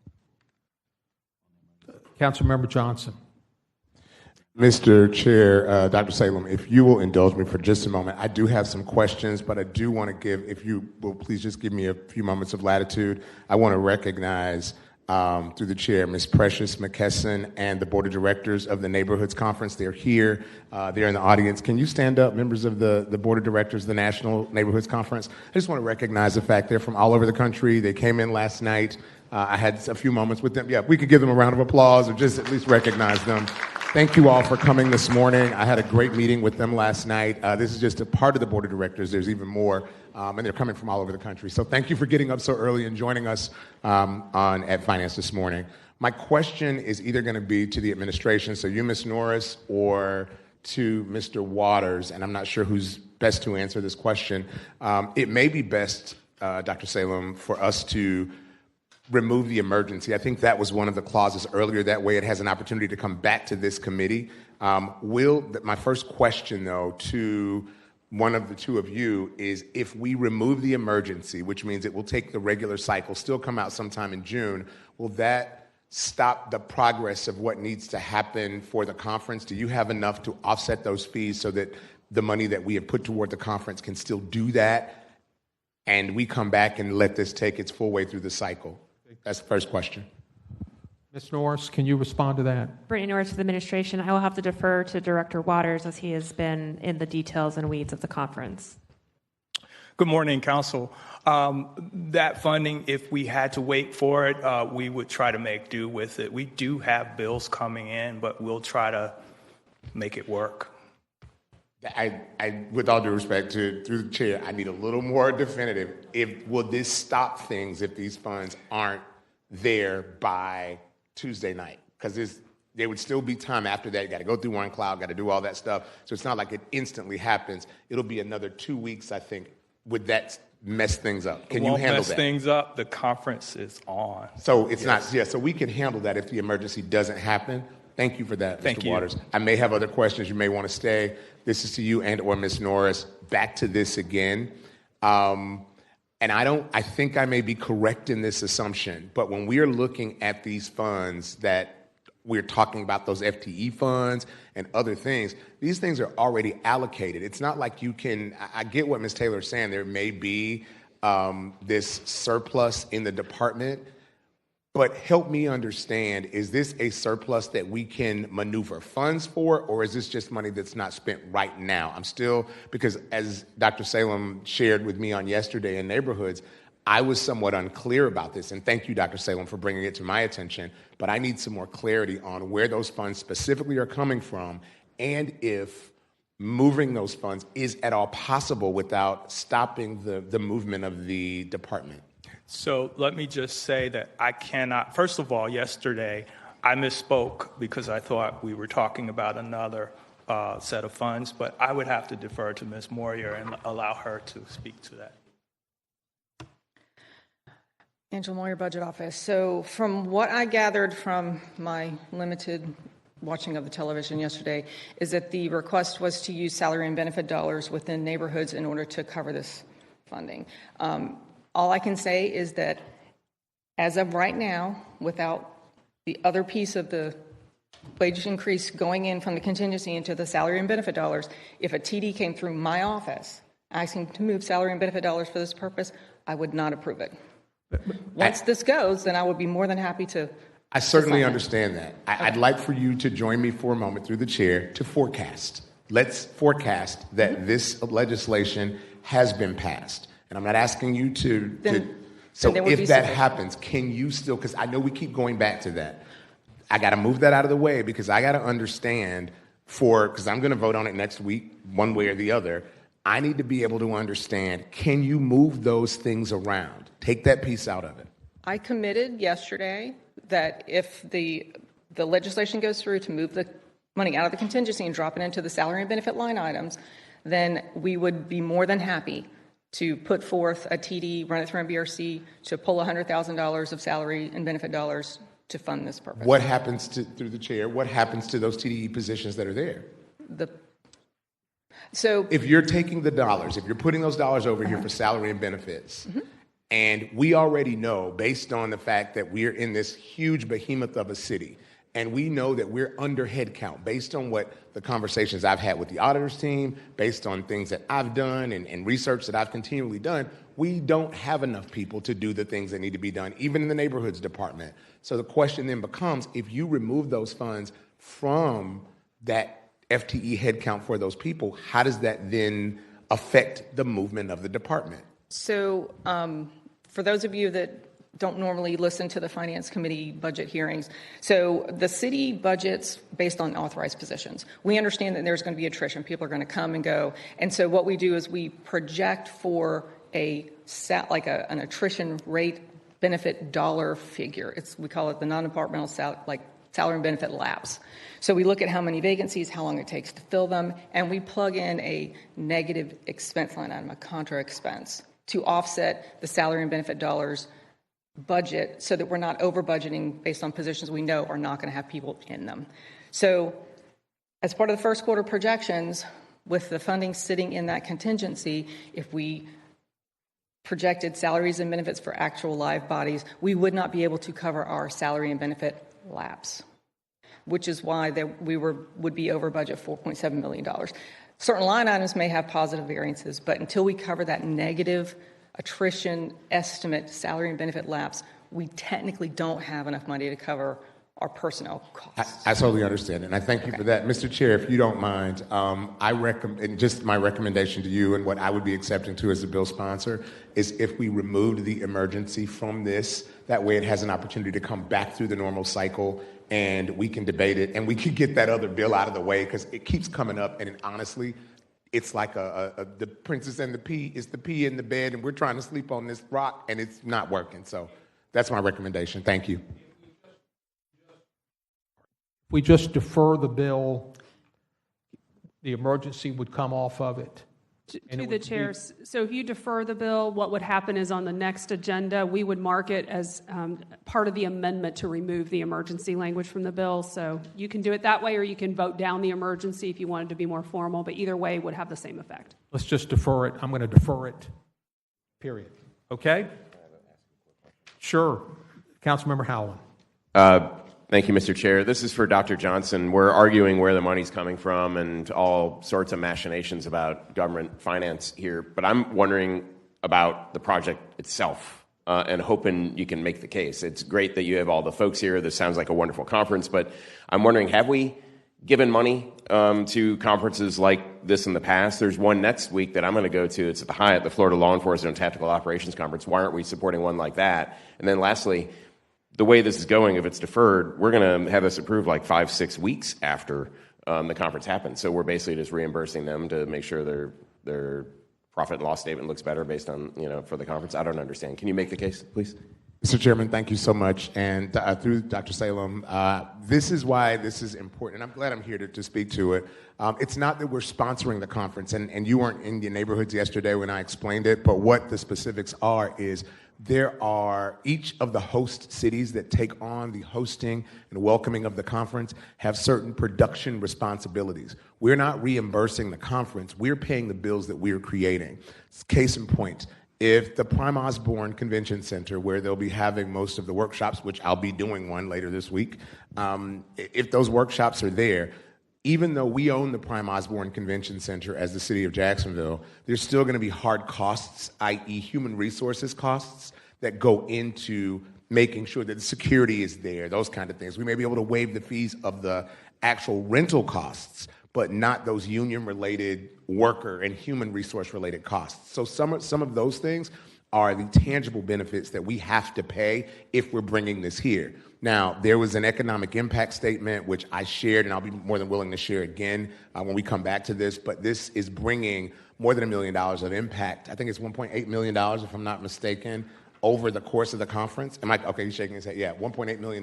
Councilmember Johnson. Mr. Chair, Dr. Salem, if you will indulge me for just a moment, I do have some questions, but I do want to give, if you will please just give me a few moments of latitude, I want to recognize through the chair, Ms. Precious McKesson and the Board of Directors of the Neighborhoods Conference. They're here. They're in the audience. Can you stand up, members of the Board of Directors of the National Neighborhoods Conference? I just want to recognize the fact they're from all over the country. They came in last night. I had a few moments with them. Yeah, we could give them a round of applause or just at least recognize them. Thank you all for coming this morning. I had a great meeting with them last night. This is just a part of the Board of Directors. There's even more, and they're coming from all over the country. So thank you for getting up so early and joining us at Finance this morning. My question is either going to be to the administration, so you, Ms. Norris, or to Mr. Waters, and I'm not sure who's best to answer this question. It may be best, Dr. Salem, for us to remove the emergency. I think that was one of the clauses earlier. That way it has an opportunity to come back to this committee. My first question, though, to one of the two of you is if we remove the emergency, which means it will take the regular cycle, still come out sometime in June, will that stop the progress of what needs to happen for the conference? Do you have enough to offset those fees so that the money that we have put toward the conference can still do that, and we come back and let this take its full way through the cycle? That's the first question. Ms. Norris, can you respond to that? Brittany Norris for the administration. I will have to defer to Director Waters as he has been in the details and weeds of the conference. Good morning, Council. That funding, if we had to wait for it, we would try to make do with it. We do have bills coming in, but we'll try to make it work. With all due respect through the chair, I need a little more definitive. Will this stop things if these funds aren't there by Tuesday night? Because there would still be time after that. You got to go through one cloud, got to do all that stuff. So it's not like it instantly happens. It'll be another 2 weeks, I think. Would that mess things up? Can you handle that? Mess things up. The conference is on. So it's not. Yeah. So we can handle that if the emergency doesn't happen. Thank you for that, Mr. Waters. I may have other questions. You may want to stay. This is to you and/or Ms. Norris. Back to this again. And I think I may be correct in this assumption, but when we are looking at these funds that we're talking about, those FTE funds and other things, these things are already allocated. It's not like you can, I get what Ms. Taylor is saying, there may be this surplus in the department, but help me understand, is this a surplus that we can maneuver funds for, or is this just money that's not spent right now? I'm still, because as Dr. Salem shared with me on yesterday in neighborhoods, I was somewhat unclear about this, and thank you, Dr. Salem, for bringing it to my attention, but I need some more clarity on where those funds specifically are coming from, and if moving those funds is at all possible without stopping the movement of the department. So let me just say that I cannot, first of all, yesterday I misspoke because I thought we were talking about another set of funds, but I would have to defer to Ms. Moyer and allow her to speak to that. Angela Moyer, Budget Office. So from what I gathered from my limited watching of the television yesterday is that the request was to use salary and benefit dollars within neighborhoods in order to cover this funding. All I can say is that as of right now, without the other piece of the wage increase going in from the contingency into the salary and benefit dollars, if a TD came through my office asking to move salary and benefit dollars for this purpose, I would not approve it. Once this goes, then I would be more than happy to. I certainly understand that. I'd like for you to join me for a moment through the chair to forecast. Let's forecast that this legislation has been passed. And I'm not asking you so if that happens, can you still, because I know we keep going back to that. I got to move that out of the way because I got to understand because I'm going to vote on it next week, one way or the other. I need to be able to understand, can you move those things around? Take that piece out of it. I committed yesterday that if the legislation goes through to move the money out of the contingency and drop it into the salary and benefit line items, then we would be more than happy to put forth a TD, run it through MBRC, to pull $100,000 of salary and benefit dollars to fund this purpose. What happens through the chair, what happens to those TDE positions that are there? So if you're taking the dollars, if you're putting those dollars over here for salary and benefits, and we already know, based on the fact that we're in this huge behemoth of a city, and we know that we're under head count based on what the conversations I've had with the auditors team, based on things that I've done and research that I've continually done, we don't have enough people to do the things that need to be done, even in the neighborhoods department. So the question then becomes, if you remove those funds from that FTE headcount for those people, how does that then affect the movement of the department? So for those of you that don't normally listen to the Finance Committee budget hearings, so the city budgets based on authorized positions. We understand that there's going to be attrition. People are going to come and go. And so what we do is we project for an attrition rate benefit dollar figure. We call it the non-departmental salary and benefit lapse. So we look at how many vacancies, how long it takes to fill them, and we plug in a negative expense line item, a contra expense, to offset the salary and benefit dollars budget so that we're not over budgeting based on positions we know are not going to have people in them. So as part of the first quarter projections, with the funding sitting in that contingency, if we projected salaries and benefits for actual live bodies, we would not be able to cover our salary and benefit lapse. which is why we would be over budget $4.7 million. Certain line items may have positive variances, but until we cover that negative attrition estimate, salary and benefit lapse, we technically don't have enough money to cover our personnel costs. I totally understand, and I thank you for that. Mr. Chair, if you don't mind, I recommend, just my recommendation to you and what I would be accepting to as a bill sponsor is if we removed the emergency from this, that way it has an opportunity to come back through the normal cycle and we can debate it and we can get that other bill out of the way because it keeps coming up and honestly, it's like the princess and the pea, it's the pea in the bed and we're trying to sleep on this rock and it's not working. So that's my recommendation. Thank you. If we just defer the bill, the emergency would come off of it. To the chair, so if you defer the bill, what would happen is on the next agenda, we would mark it as part of the amendment to remove the emergency language from the bill. So you can do it that way, or you can vote down the emergency if you wanted to be more formal, but either way would have the same effect. Let's just defer it. I'm going to defer it, period. Okay? Sure. Councilmember Howland. Thank you, Mr. Chair. This is for Dr. Johnson. We're arguing where the money's coming from and all sorts of machinations about government finance here, but I'm wondering about the project itself and hoping you can make the case. It's great that you have all the folks here. This sounds like a wonderful conference, but I'm wondering, have we given money to conferences like this in the past? There's one next week that I'm going to go to. It's at the Hyatt, the Florida Law Enforcement and Tactical Operations Conference. Why aren't we supporting one like that? And then lastly, the way this is going, if it's deferred, we're going to have this approved like 5-6 weeks after the conference happens. So we're basically just reimbursing them to make sure their profit and loss statement looks better based on, for the conference. I don't understand. Can you make the case, please? Mr. Chairman, thank you so much. And through Dr. Salem, this is why this is important. And I'm glad I'm here to speak to it. It's not that we're sponsoring the conference, and you weren't in your neighborhoods yesterday when I explained it, but what the specifics are is there are each of the host cities that take on the hosting and welcoming of the conference have certain production responsibilities. We're not reimbursing the conference. We're paying the bills that we're creating. Case in point, if the Prime Osborne Convention Center, where they'll be having most of the workshops, which I'll be doing one later this week, if those workshops are there, even though we own the Prime Osborne Convention Center as the city of Jacksonville, there's still going to be hard costs, i.e. human resources costs, that go into making sure that the security is there, those kind of things. We may be able to waive the fees of the actual rental costs, but not those union-related worker and human resource-related costs. So some of those things are the tangible benefits that we have to pay if we're bringing this here. Now, there was an economic impact statement, which I shared, and I'll be more than willing to share again when we come back to this, but this is bringing more than $1 million of impact. I think it's $1.8 million, if I'm not mistaken, over the course of the conference. Okay, he's shaking his head. Yeah, $1.8 million.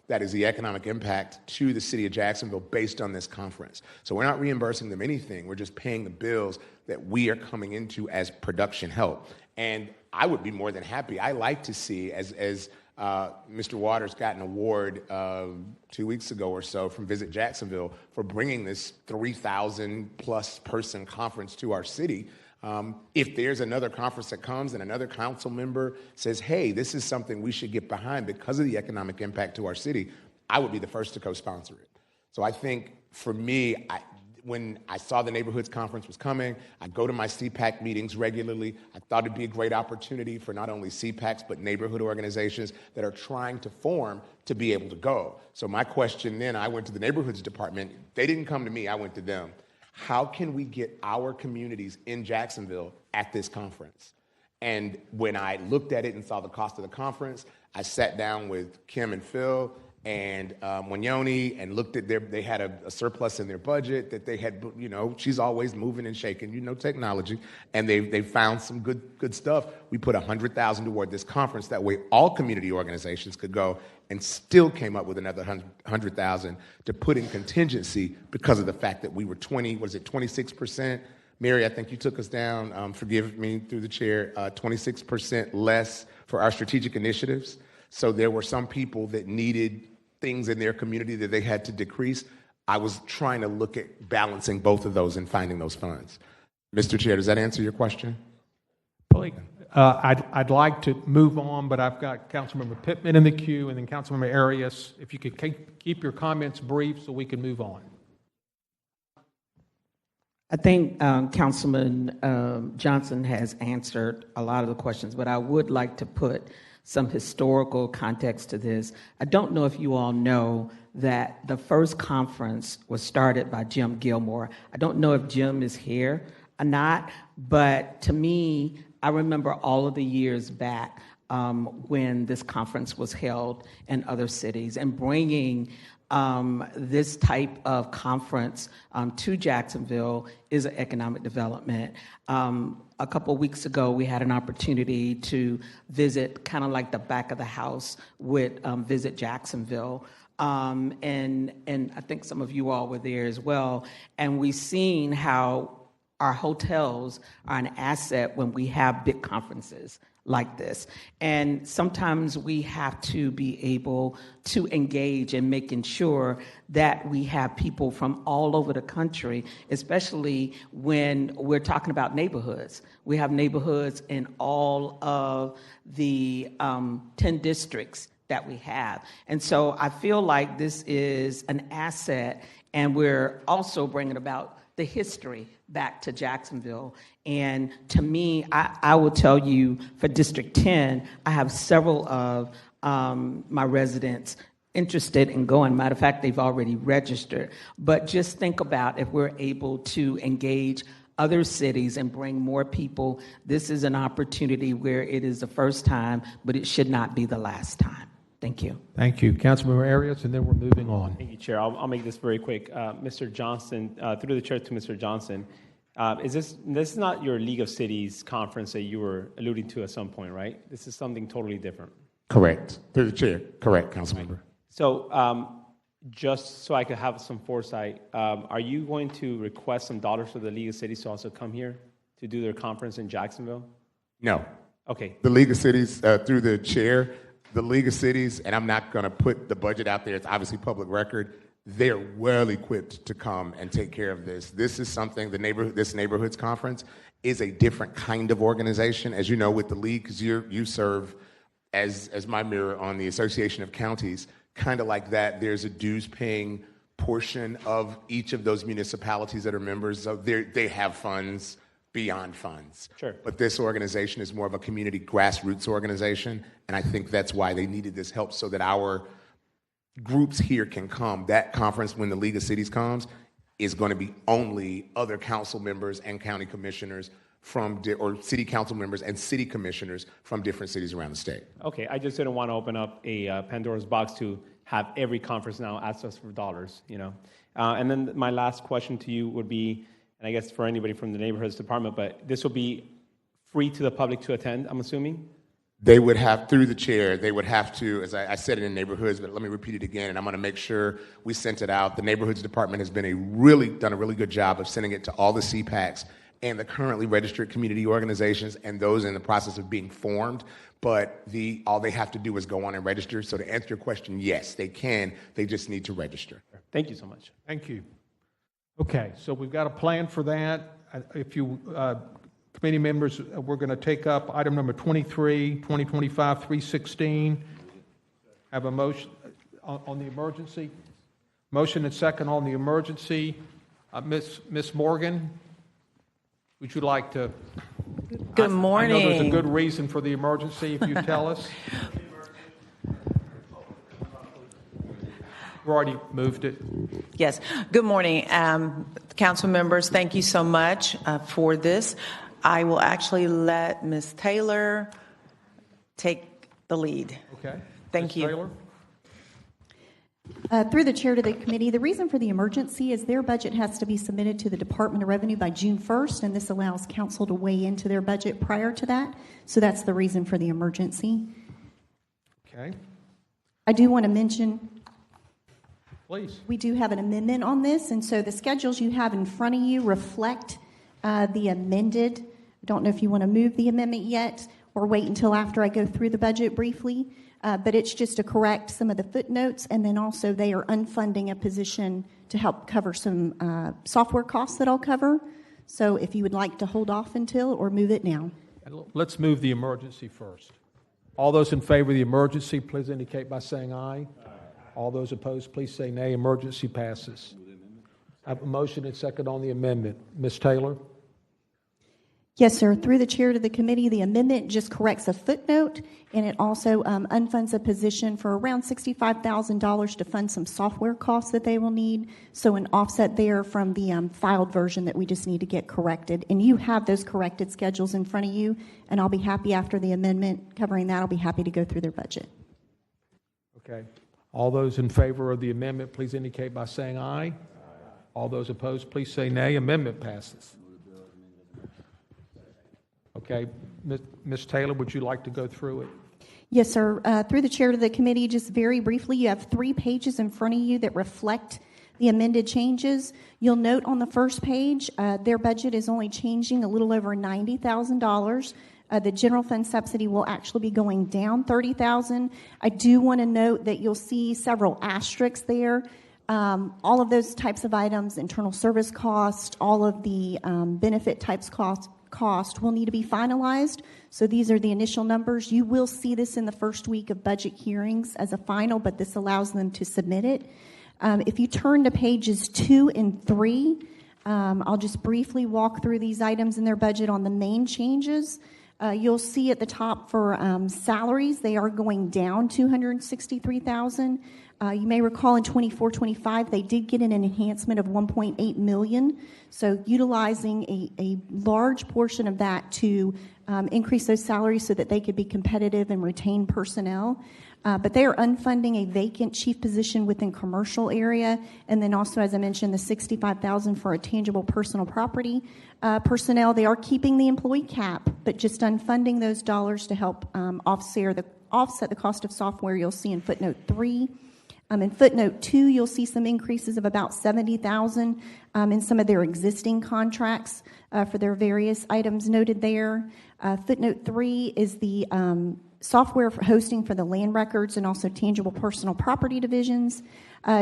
That is the economic impact to the city of Jacksonville based on this conference. So we're not reimbursing them anything. We're just paying the bills that we are coming into as production help. And I would be more than happy. I like to see, as Mr. Waters got an award 2 weeks ago or so from Visit Jacksonville for bringing this 3,000 plus person conference to our city. If there's another conference that comes and another council member says, hey, this is something we should get behind because of the economic impact to our city, I would be the first to co-sponsor it. So I think for me, when I saw the Neighborhoods Conference was coming, I go to my CPAC meetings regularly. I thought it'd be a great opportunity for not only CPACs, but neighborhood organizations that are trying to form to be able to go. So my question then, I went to the Neighborhoods Department. They didn't come to me, I went to them. How can we get our communities in Jacksonville at this conference? And when I looked at it and saw the cost of the conference, I sat down with Kim and Phil and Wanyoni and looked at they had a surplus in their budget that they had, she's always moving and shaking, technology, and they found some good stuff. We put $100,000 toward this conference. That way all community organizations could go, and still came up with another $100,000 to put in contingency because of the fact that we were 26%. Mary, I think you took us down, forgive me through the chair, 26% less for our strategic initiatives. So there were some people that needed things in their community that they had to decrease. I was trying to look at balancing both of those and finding those funds. Mr. Chair, does that answer your question? I'd like to move on, but I've got Councilmember Pittman in the queue and then Councilmember Arias. If you could keep your comments brief so we can move on. I think Councilman Johnson has answered a lot of the questions, but I would like to put some historical context to this. I don't know if you all know that the first conference was started by Jim Gilmore. I don't know if Jim is here or not, but to me, I remember all of the years back when this conference was held in other cities and bringing this type of conference to Jacksonville is an economic development. A couple of weeks ago, we had an opportunity to visit kind of like the back of the house with Visit Jacksonville. And I think some of you all were there as well. And we've seen how our hotels are an asset when we have big conferences like this. And sometimes we have to be able to engage in making sure that we have people from all over the country, especially when we're talking about neighborhoods. We have neighborhoods in all of the 10 districts that we have. And so I feel like this is an asset, and we're also bringing about the history back to Jacksonville. And to me, I will tell you, for District 10, I have several of my residents interested in going. Matter of fact, they've already registered. But just think about if we're able to engage other cities and bring more people. This is an opportunity where it is the first time, but it should not be the last time. Thank you. Thank you. Councilmember Arias, and then we're moving on. Thank you, Chair. I'll make this very quick. Mr. Johnson, through the chair to Mr. Johnson, this is not your League of Cities conference that you were alluding to at some point, right? This is something totally different. Correct. Through the chair. Correct, Councilmember. So just so I could have some foresight, are you going to request some dollars for the League of Cities to also come here to do their conference in Jacksonville? No. Okay. The League of Cities, through the chair, the League of Cities, and I'm not going to put the budget out there, it's obviously public record, they're well equipped to come and take care of this. This is something, this Neighborhoods Conference is a different kind of organization. As you know, with the League, because you serve as my mirror on the Association of Counties, kind of like that, there's a dues-paying portion of each of those municipalities that are members. So they have funds beyond funds. Sure. But this organization is more of a community grassroots organization, and I think that's why they needed this help so that our groups here can come. That conference, when the League of Cities comes, is going to be only other council members and county commissioners or city council members and city commissioners from different cities around the state. Okay, I just didn't want to open up a Pandora's box to have every conference now ask us for dollars, you know. And then my last question to you would be, and I guess for anybody from the neighborhoods department, but this will be free to the public to attend, I'm assuming? They would have, through the chair, they would have to, as I said it in neighborhoods, but let me repeat it again, and I'm going to make sure we sent it out. The neighborhoods department has done a really good job of sending it to all the CPACs and the currently registered community organizations and those in the process of being formed. But all they have to do is go on and register. So to answer your question, yes, they can. They just need to register. Thank you so much. Thank you. Okay, so we've got a plan for that. If you, committee members, we're going to take up item number 23, 2025-316. Have a motion on the emergency. Motion and second on the emergency. Miss Morgan, would you like to? Good morning. I know there's a good reason for the emergency if you tell us. We've already moved it. Yes. Good morning, council members. Thank you so much for this. I will actually let Ms. Taylor take the lead. Okay. Thank Ms. you. Taylor? Through the chair to the committee, the reason for the emergency is their budget has to be submitted to the Department of Revenue by June 1st, and this allows council to weigh into their budget prior to that. So that's the reason for the emergency. Okay. I do want to mention, please, we do have an amendment on this, and so the schedules you have in front of you reflect the amended. I don't know if you want to move the amendment yet or wait until after I go through the budget briefly. But it's just to correct some of the footnotes, and then also they are unfunding a position to help cover some software costs that I'll cover. So if you would like to hold off until or move it now. Let's move the emergency first. All those in favor of the emergency, please indicate by saying aye. All those opposed, please say nay. Emergency passes. I have a motion and second on the amendment. Ms. Taylor? Yes, sir. Through the chair to the committee, the amendment just corrects a footnote, and it also unfunds a position for around $65,000 to fund some software costs that they will need. So an offset there from the filed version that we just need to get corrected. And you have those corrected schedules in front of you, and I'll be happy after the amendment covering that. I'll be happy to go through their budget. Okay. All those in favor of the amendment, please indicate by saying aye. All those opposed, please say nay. Amendment passes. Okay. Ms. Taylor, would you like to go through it? Yes, sir. Through the chair to the committee, just very briefly, you have 3 pages in front of you that reflect the amended changes. You'll note on the first page, their budget is only changing a little over $90,000. The general fund subsidy will actually be going down $30,000. I do want to note that you'll see several asterisks there. All of those types of items, internal service cost, all of the benefit types cost will need to be finalized. So these are the initial numbers. You will see this in the first week of budget hearings as a final, but this allows them to submit it. If you turn to pages 2 and 3, I'll just briefly walk through these items in their budget on the main changes. You'll see at the top for salaries, they are going down $263,000. You may recall in 24-25, they did get an enhancement of $1.8 million. So utilizing a large portion of that to increase those salaries so that they could be competitive and retain personnel. But they are unfunding a vacant chief position within commercial area. And then also, as I mentioned, the $65,000 for a tangible personal property personnel. They are keeping the employee cap, but just unfunding those dollars to help offset the cost of software you'll see in footnote 3. In footnote 2, you'll see some increases of about $70,000 in some of their existing contracts for their various items noted there. Footnote 3 is the software for hosting for the land records and also tangible personal property divisions.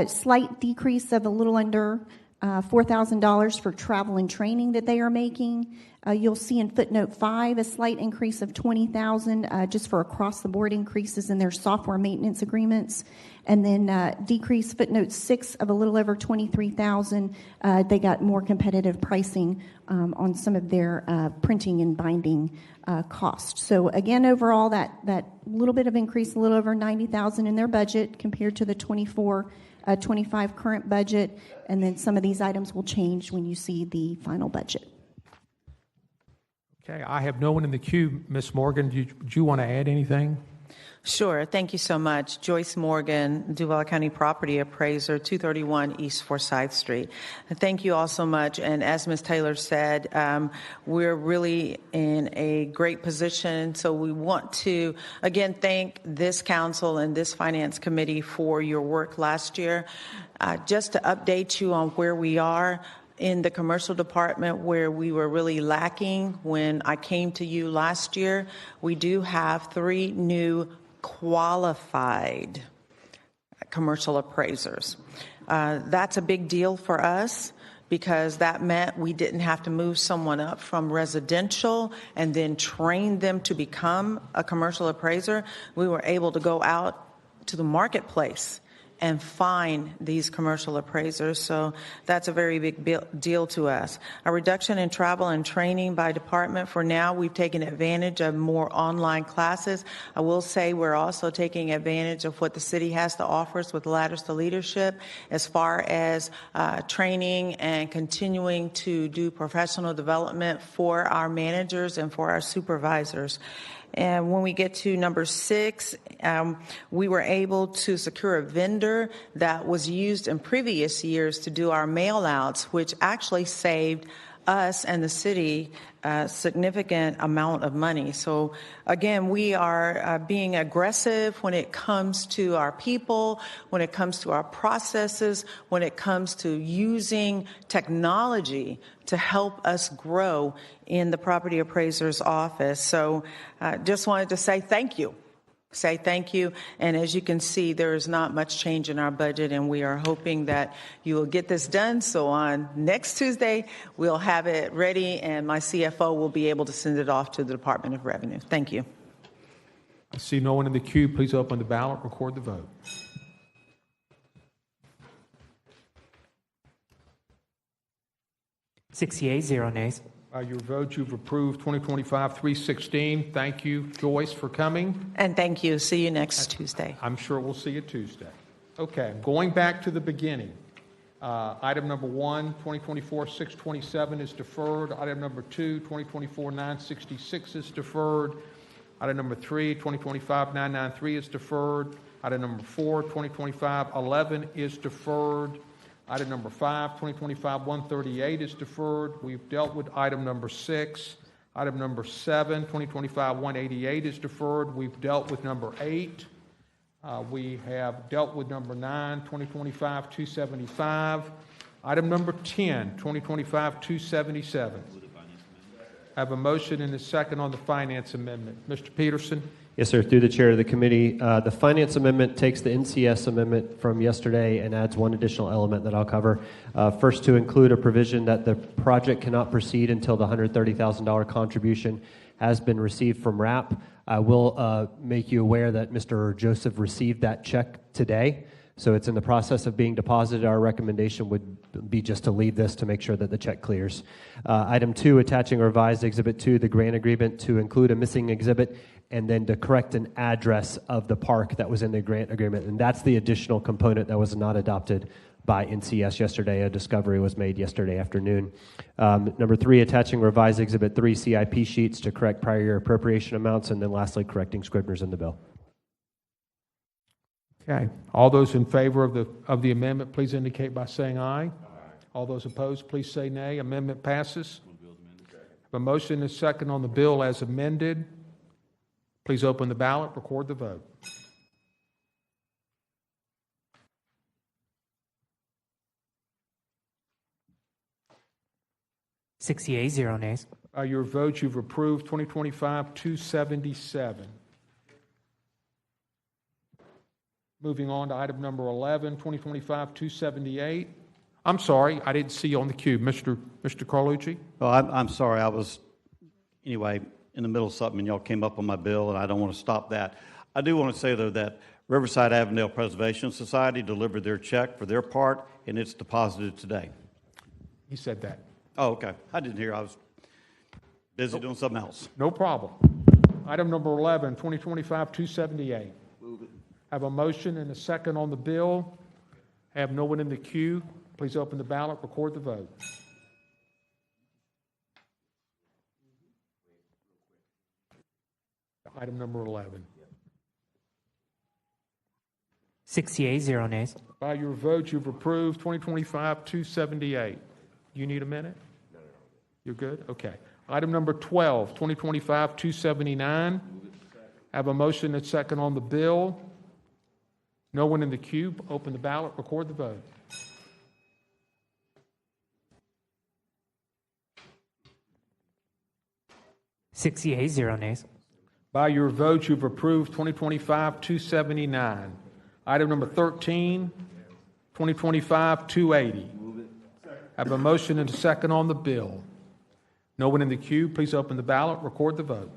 Slight decrease of a little under $4,000 for travel and training that they are making. You'll see in footnote 5 a slight increase of $20,000 just for across-the-board increases in their software maintenance agreements. And then decrease footnote 6 of a little over $23,000. They got more competitive pricing on some of their printing and binding costs. So again, overall, that little bit of increase, a little over $90,000 in their budget compared to the 24-25 current budget. And then some of these items will change when you see the final budget. Okay, I have no one in the queue. Ms. Morgan, do you want to add anything? Sure. Thank you so much. Joyce Morgan, Duval County Property Appraiser, 231 East Forsyth Street. And thank you all so much. And as Ms. Taylor said, we're really in a great position. So we want to, again, thank this council and this finance committee for your work last year. Just to update you on where we are, in the commercial department where we were really lacking when I came to you last year, we do have 3 new qualified commercial appraisers. That's a big deal for us because that meant we didn't have to move someone up from residential and then train them to become a commercial appraiser. We were able to go out to the marketplace and find these commercial appraisers. So that's a very big deal to us. A reduction in travel and training by department. For now, we've taken advantage of more online classes. I will say we're also taking advantage of what the city has to offer us with Ladders to Leadership as far as training and continuing to do professional development for our managers and for our supervisors. And when we get to number 6, we were able to secure a vendor that was used in previous years to do our mail outs, which actually saved us and the city a significant amount of money. So again, we are being aggressive when it comes to our people, when it comes to our processes, when it comes to using technology to help us grow in the property appraiser's office. So just wanted to say thank you say thank you. And as you can see, there is not much change in our budget, and we are hoping that you will get this done. So on next Tuesday, we'll have it ready, and my CFO will be able to send it off to the Department of Revenue. Thank you. I see no one in the queue. Please open the ballot, record the vote. Six yeas, 0 nays. By your vote, you've approved 2025-316. Thank you, Joyce, for coming. And thank you. See you next Tuesday. I'm sure we'll see you Tuesday. Okay, going back to the beginning. Item number 1, 2024-627 is deferred. Item number 2, 2024-966 is deferred. Item number 3, 2025-993 is deferred. Item number 4, 2025-11 is deferred. Item number 5, 2025-138 is deferred. We've dealt with item number 6. Item number 7, 2025-188 is deferred. We've dealt with number 8. We have dealt with number 9, 2025-275. Item number 10, 2025-277. I have a motion and a second on the finance amendment. Mr. Peterson? Yes, sir. Through the chair of the committee, the finance amendment takes the NCS amendment from yesterday and adds one additional element that I'll cover. First, to include a provision that the project cannot proceed until the $130,000 contribution has been received from RAP. I will make you aware that Mr. Joseph received that check today, so it's in the process of being deposited. Our recommendation would be just to leave this to make sure that the check clears. Item 2, attaching revised Exhibit 2, the grant agreement, to include a missing exhibit and then to correct an address of the park that was in the grant agreement. And that's the additional component that was not adopted by NCS yesterday. A discovery was made yesterday afternoon. Number 3, attaching revised Exhibit 3 CIP sheets to correct prior year appropriation amounts. And then lastly, correcting Scribner's in the bill. Okay. All those in favor of the amendment, please indicate by saying aye. Aye. All those opposed, please say nay. Amendment passes. A motion is second on the bill as amended. Please open the ballot, record the vote. Six yeas, 0 nays. By your vote, you've approved 2025-277. Moving on to item number 11, 2025-278. I'm sorry, I didn't see you on the queue. Mr. Carlucci? Oh, I'm sorry. I was, anyway, in the middle of something, and y'all came up on my bill, and I don't want to stop that. I do want to say, though, that Riverside Avondale Preservation Society delivered their check for their part, and it's deposited today. He said that. Oh, okay. I didn't hear. I was busy doing something else. No problem. Item number 11, 2025-278. Move it. Have a motion and a second on the bill. Have no one in the queue. Please open the ballot, record the vote. Item number 11. 6 yeas, 0 nays. By your vote, you've approved 2025-278. You need a minute? No. You're good? Okay. Item number 12, 2025-279. Have a motion and second on the bill. No one in the queue. Open the ballot, record the vote. Six yeas, 0 nays. By your vote, you've approved 2025-279. Item number 13, 2025-280. Have a motion and a second on the bill. No one in the queue. Please open the ballot, record the vote.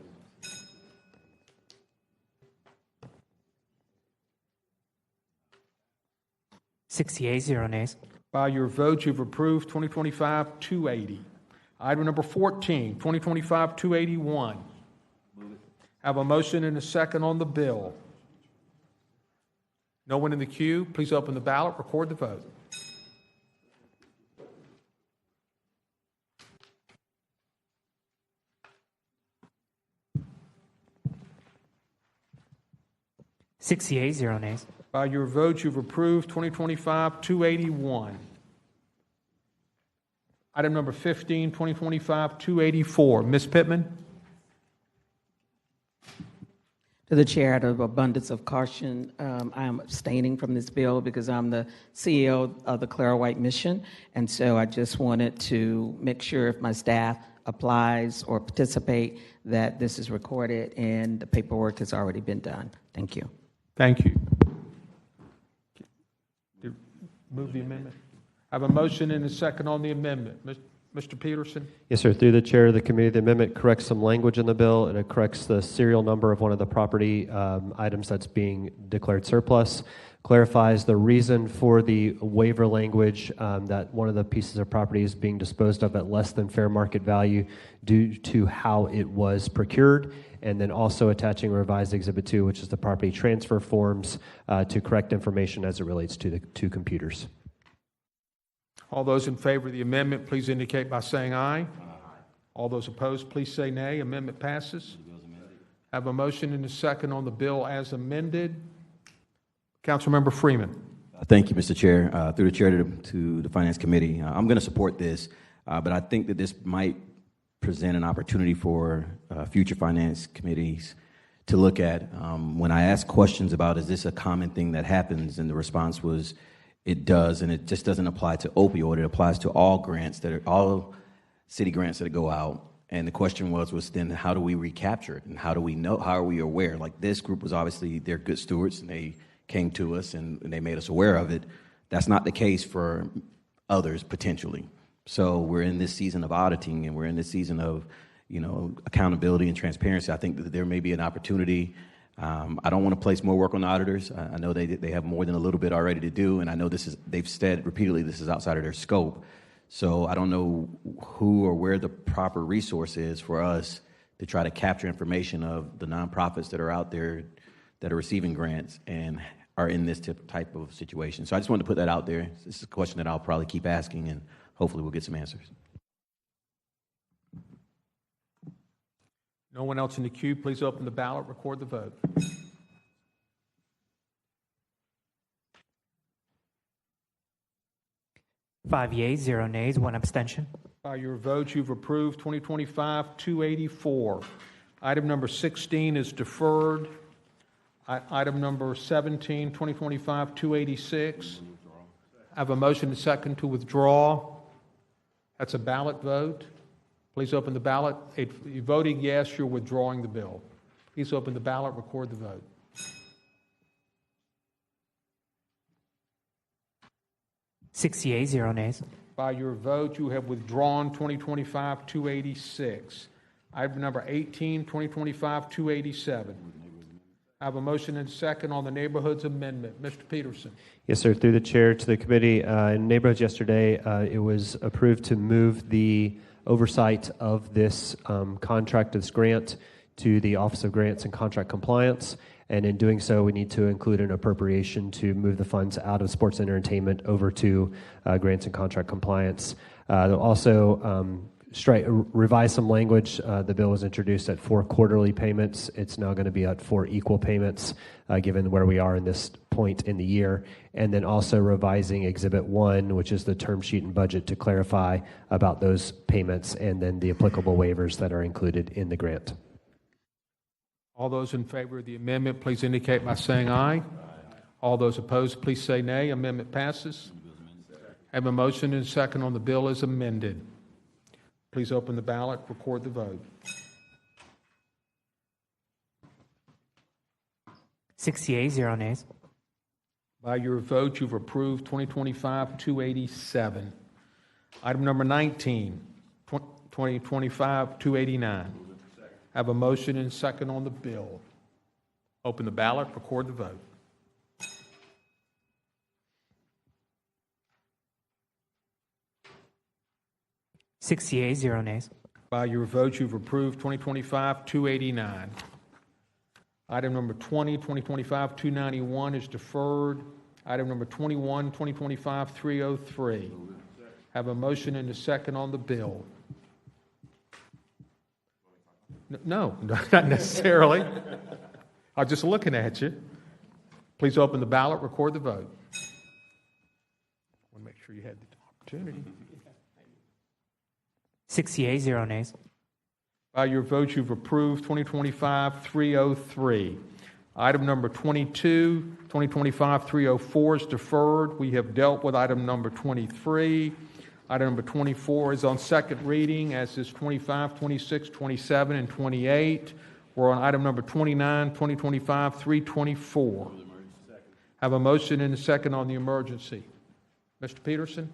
Six yeas, 0 nays. By your vote, you've approved 2025-280. Item number 14, 2025-281. Have a motion and a second on the bill. No one in the queue. Please open the ballot, record the vote. Six yeas, 0 nays. By your vote, you've approved 2025-281. Item number 15, 2025-284. Ms. Pittman? To the chair, out of abundance of caution, I am abstaining from this bill because I'm the CEO of the Clara White Mission, and so I just wanted to make sure if my staff applies or participate that this is recorded and the paperwork has already been done. Thank you. Thank you. Move the amendment. I have a motion and a second on the amendment. Mr. Peterson? Yes, sir. Through the chair of the committee, the amendment corrects some language in the bill, and it corrects the serial number of one of the property items that's being declared surplus, clarifies the reason for the waiver language, that one of the pieces of property is being disposed of at less than fair market value due to how it was procured, and then also attaching revised Exhibit 2, which is the property transfer forms, to correct information as it relates to the two computers. All those in favor of the amendment, please indicate by saying aye. Aye. All those opposed, please say nay. Amendment passes. I have a motion and a second on the bill as amended. Councilmember Freeman. Thank you, Mr. Chair. Through the chair to the Finance Committee, I'm going to support this, but I think that this might present an opportunity for future finance committees to look at. When I asked questions about is this a common thing that happens, and the response was it does, and it just doesn't apply to opioid. It applies to all grants all city grants that go out. And the question was then how do we recapture it, and how do we know? How are we aware? Like, this group was obviously, they're good stewards, and they came to us and they made us aware of it. That's not the case for others potentially. So we're in this season of auditing, and we're in this season of, accountability and transparency. I think that there may be an opportunity. I don't want to place more work on the auditors. I know they have more than a little bit already to do, and I know they've said repeatedly this is outside of their scope. So I don't know who or where the proper resource is for us to try to capture information of the nonprofits that are out there that are receiving grants and are in this type of situation. So I just wanted to put that out there. This is a question that I'll probably keep asking, and hopefully we'll get some answers. No one else in the queue, please open the ballot, record the vote. Five yeas, 0 nays, 1 abstention. By your vote, you've approved 2025-284. Item number 16 is deferred. Item number 17, 2025-286. I have a motion and second to withdraw. That's a ballot vote. Please open the ballot. If you're voting yes, you're withdrawing the bill. Please open the ballot, record the vote. Six yeas, 0 nays. By your vote, you have withdrawn 2025-286. Item number 18, 2025-287. I have a motion and second on the Neighborhoods Amendment. Mr. Peterson. Yes, sir. Through the chair to the committee, in Neighborhoods yesterday, it was approved to move the oversight of this contract, this grant, to the Office of Grants and Contract Compliance. And in doing so, we need to include an appropriation to move the funds out of sports and entertainment over to grants and contract compliance. They'll also revise some language. The bill was introduced at 4 quarterly payments. It's now going to be at 4 equal payments, given where we are in this point in the year. And then also revising Exhibit 1, which is the term sheet and budget, to clarify about those payments and then the applicable waivers that are included in the grant. All those in favor of the amendment, please indicate by saying aye. Aye. All those opposed, please say nay. Amendment passes. I have a motion and a second on the bill as amended. Please open the ballot, record the vote. 6 yeas, 0 nays. By your vote, you've approved 2025-287. Item number 19, 2025-289. I have a motion and second on the bill. Open the ballot, record the vote. Six yeas, 0 nays. By your vote, you've approved 2025-289. Item number 20, 2025-291 is deferred. Item number 21, 2025-303. Have a motion and a second on the bill. No, not necessarily. I'm just looking at you. Please open the ballot, record the vote. I want to make sure you had the opportunity. 6 yeas, 0 nays. By your vote, you've approved 2025-303. Item number 22, 2025-304 is deferred. We have dealt with item number 23. Item number 24 is on second reading, as is 25, 26, 27, and 28. We're on item number 29, 2025-324. Have a motion and a second on the emergency. Mr. Peterson?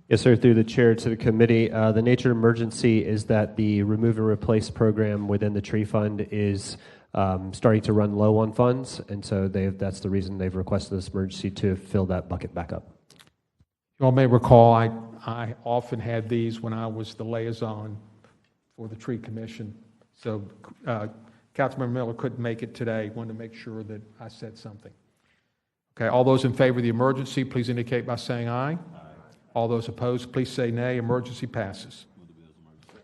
Yes, sir. Through the chair to the committee, the nature of emergency is that the remove and replace program within the tree fund is starting to run low on funds, and so that's the reason they've requested this emergency to fill that bucket back up. You all may recall I often had these when I was the liaison for the tree commission. So Councilmember Miller couldn't make it today. Wanted to make sure that I said something. Okay, all those in favor of the emergency, please indicate by saying aye. Aye. All those opposed, please say nay. Emergency passes.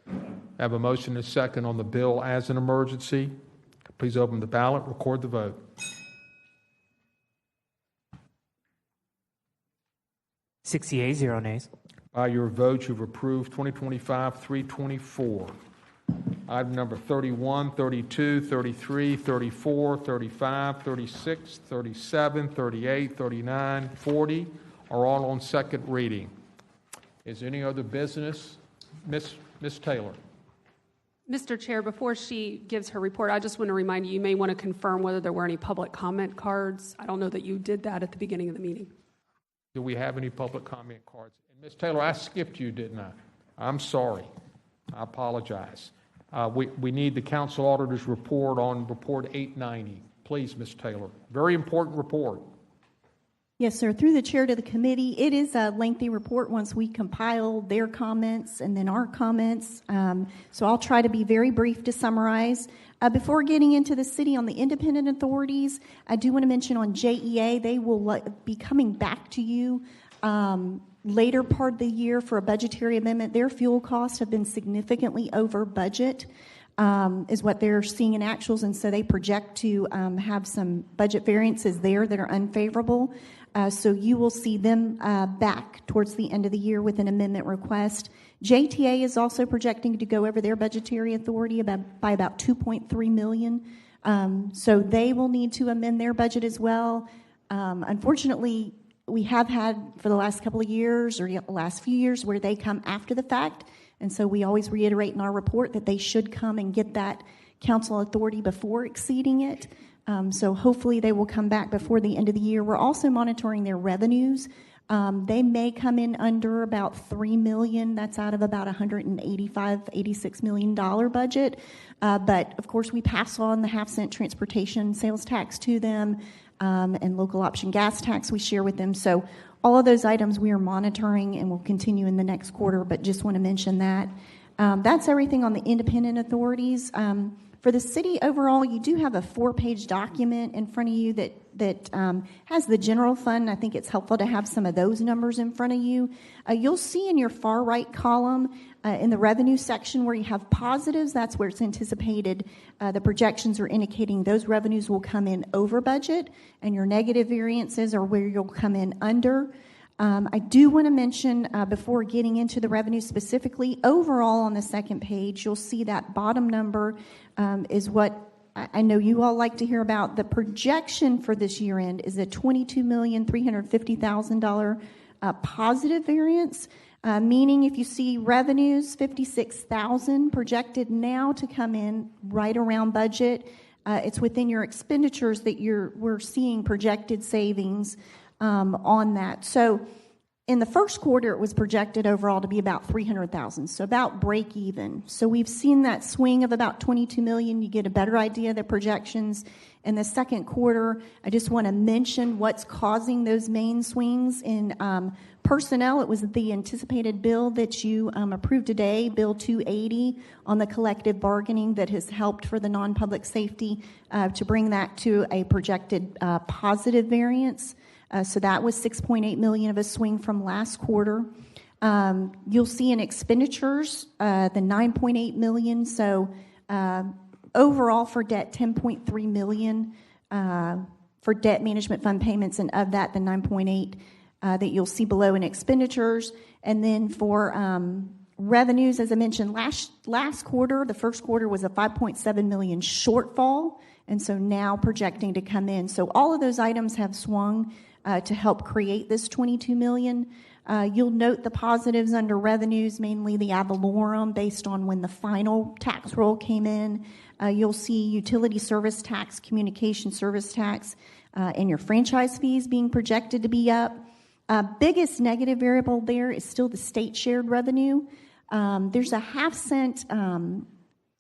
I have a motion and a second on the bill as an emergency. Please open the ballot, record the vote. Six yeas, 0 nays. By your vote, you've approved 2025-324. Item number 31, 32, 33, 34, 35, 36, 37, 38, 39, 40 are all on second reading. Is there any other business? Ms. Taylor. Mr. Chair, before she gives her report, I just want to remind you, you may want to confirm whether there were any public comment cards. I don't know that you did that at the beginning of the meeting. Do we have any public comment cards? And Ms. Taylor, I skipped you, didn't I? I'm sorry. I apologize. We need the council auditor's report on report 890. Please, Ms. Taylor. Very important report. Yes, sir. Through the chair to the committee, it is a lengthy report once we compile their comments and then our comments. So I'll try to be very brief to summarize. Before getting into the city on the independent authorities, I do want to mention on JEA, they will be coming back to you later part of the year for a budgetary amendment. Their fuel costs have been significantly over budget, is what they're seeing in actuals, and so they project to have some budget variances there that are unfavorable. So you will see them back towards the end of the year with an amendment request. JTA is also projecting to go over their budgetary authority by about $2.3 million. So they will need to amend their budget as well. Unfortunately, we have had for the last couple of years or the last few years where they come after the fact. And so we always reiterate in our report that they should come and get that council authority before exceeding it. So hopefully they will come back before the end of the year. We're also monitoring their revenues. They may come in under about $3 million. That's out of about $186 million budget. But of course, we pass on the half-cent transportation sales tax to them and local option gas tax we share with them. So all of those items we are monitoring and will continue in the next quarter, but just want to mention that. That's everything on the independent authorities. For the city overall, you do have a 4-page document in front of you that has the general fund. I think it's helpful to have some of those numbers in front of you. You'll see in your far right column in the revenue section where you have positives, that's where it's anticipated. The projections are indicating those revenues will come in over budget, and your negative variances are where you'll come in under. I do want to mention, before getting into the revenue specifically, overall on the second page, you'll see that bottom number is what I know you all like to hear about. The projection for this year end is a $22,350,000 positive variance, meaning if you see revenues, $56,000 projected now to come in right around budget. It's within your expenditures that we're seeing projected savings on that. So in the first quarter, it was projected overall to be about $300,000, so about break even. So we've seen that swing of about $22 million. You get a better idea of the projections. In the second quarter, I just want to mention what's causing those main swings. In personnel, it was the anticipated bill that you approved today, Bill 280, on the collective bargaining that has helped for the non-public safety to bring that to a projected positive variance. So that was $6.8 million of a swing from last quarter. You'll see in expenditures the $9.8 million. So overall for debt, $10.3 million for debt management fund payments, and of that, the $9.8 that you'll see below in expenditures. And then for revenues, as I mentioned, last quarter, the first quarter was a $5.7 million shortfall, and so now projecting to come in. So all of those items have swung to help create this $22 million. You'll note the positives under revenues, mainly the ad valorem based on when the final tax roll came in. You'll see utility service tax, communication service tax, and your franchise fees being projected to be up. Biggest negative variable there is still the state shared revenue. There's a half-cent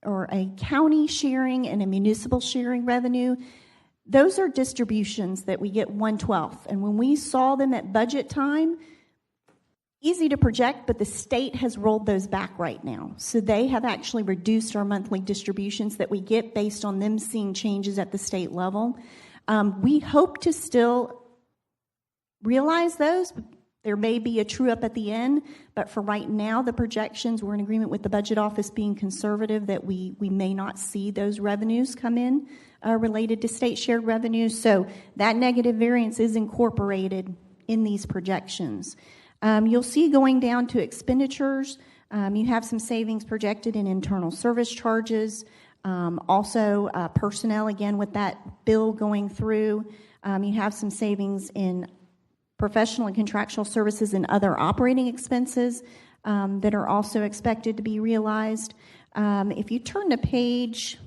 or a county sharing and a municipal sharing revenue. Those are distributions that we get 1/12. And when we saw them at budget time, easy to project, but the state has rolled those back right now. So they have actually reduced our monthly distributions that we get based on them seeing changes at the state level. We hope to still realize those. There may be a true up at the end, but for right now, the projections, we're in agreement with the budget office being conservative that we may not see those revenues come in related to state shared revenues. So that negative variance is incorporated in these projections. You'll see going down to expenditures, you have some savings projected in internal service charges. Also, personnel, again, with that bill going through, you have some savings in professional and contractual services and other operating expenses that are also expected to be realized. If you turn to page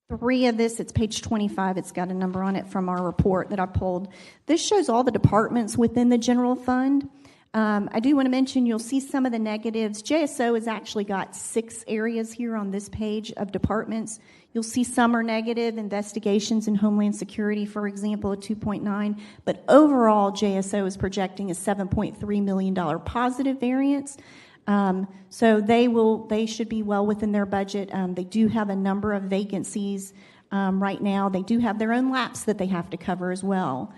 3 of this, it's page 25. It's got a number on it from our report that I pulled. This shows all the departments within the general fund. I do want to mention you'll see some of the negatives. JSO has actually got 6 areas here on this page of departments. You'll see some are negative, investigations and Homeland Security, for example, at 2.9. But overall, JSO is projecting a $7.3 million positive variance. So they should be well within their budget. They do have a number of vacancies right now. They do have their own laps that they have to cover as well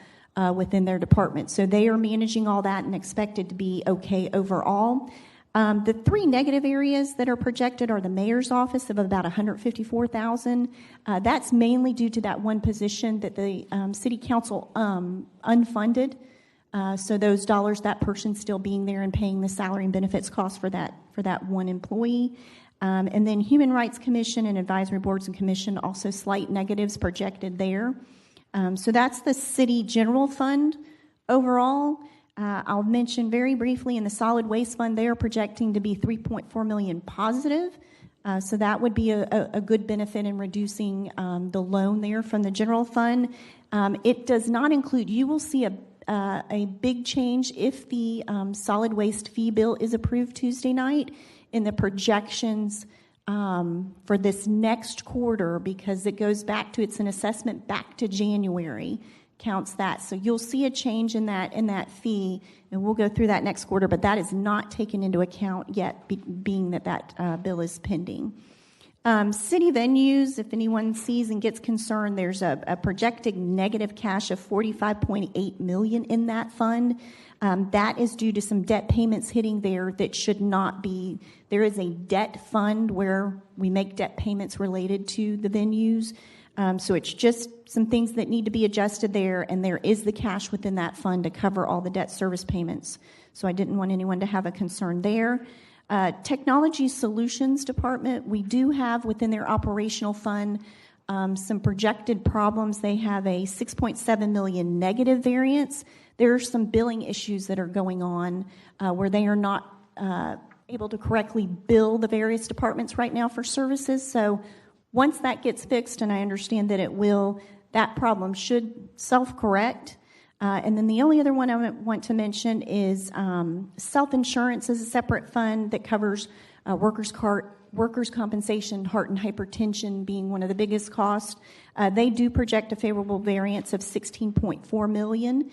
within their department. So they are managing all that and expected to be okay overall. The 3 negative areas that are projected are the mayor's office of about $154,000. That's mainly due to that one position that the city council unfunded. So those dollars, that person still being there and paying the salary and benefits costs for that one employee. And then Human Rights Commission and Advisory Boards and Commission, also slight negatives projected there. So that's the city general fund overall. I'll mention very briefly in the solid waste fund, they are projecting to be $3.4 million positive. So that would be a good benefit in reducing the loan there from the general fund. It does not include, you will see a big change if the solid waste fee bill is approved Tuesday night in the projections for this next quarter, because it goes back to, it's an assessment back to January, counts that. So you'll see a change in that fee, and we'll go through that next quarter, but that is not taken into account yet, being that bill is pending. City venues, if anyone sees and gets concerned, there's a projected negative cash of $45.8 million in that fund. That is due to some debt payments hitting there that should not be. There is a debt fund where we make debt payments related to the venues. So it's just some things that need to be adjusted there, and there is the cash within that fund to cover all the debt service payments. So I didn't want anyone to have a concern there. Technology Solutions Department, we do have within their operational fund some projected problems. They have a $6.7 million negative variance. There are some billing issues that are going on where they are not able to correctly bill the various departments right now for services. So once that gets fixed, and I understand that it will, that problem should self-correct. And then the only other one I want to mention is self-insurance is a separate fund that covers workers' compensation, heart and hypertension being one of the biggest costs. They do project a favorable variance of $16.4 million.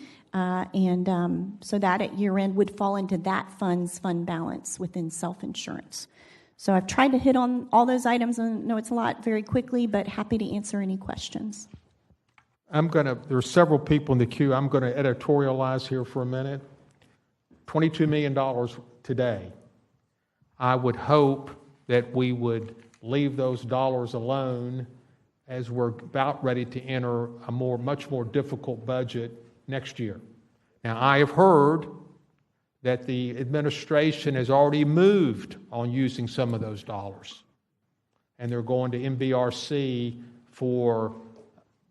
So that at year end would fall into that fund's fund balance within self-insurance. So I've tried to hit on all those items, and I know it's a lot very quickly, but happy to answer any questions. There are several people in the queue. I'm going to editorialize here for a minute. $22 million today. I would hope that we would leave those dollars alone as we're about ready to enter a much more difficult budget next year. Now, I have heard that the administration has already moved on using some of those dollars, and they're going to MVRC for,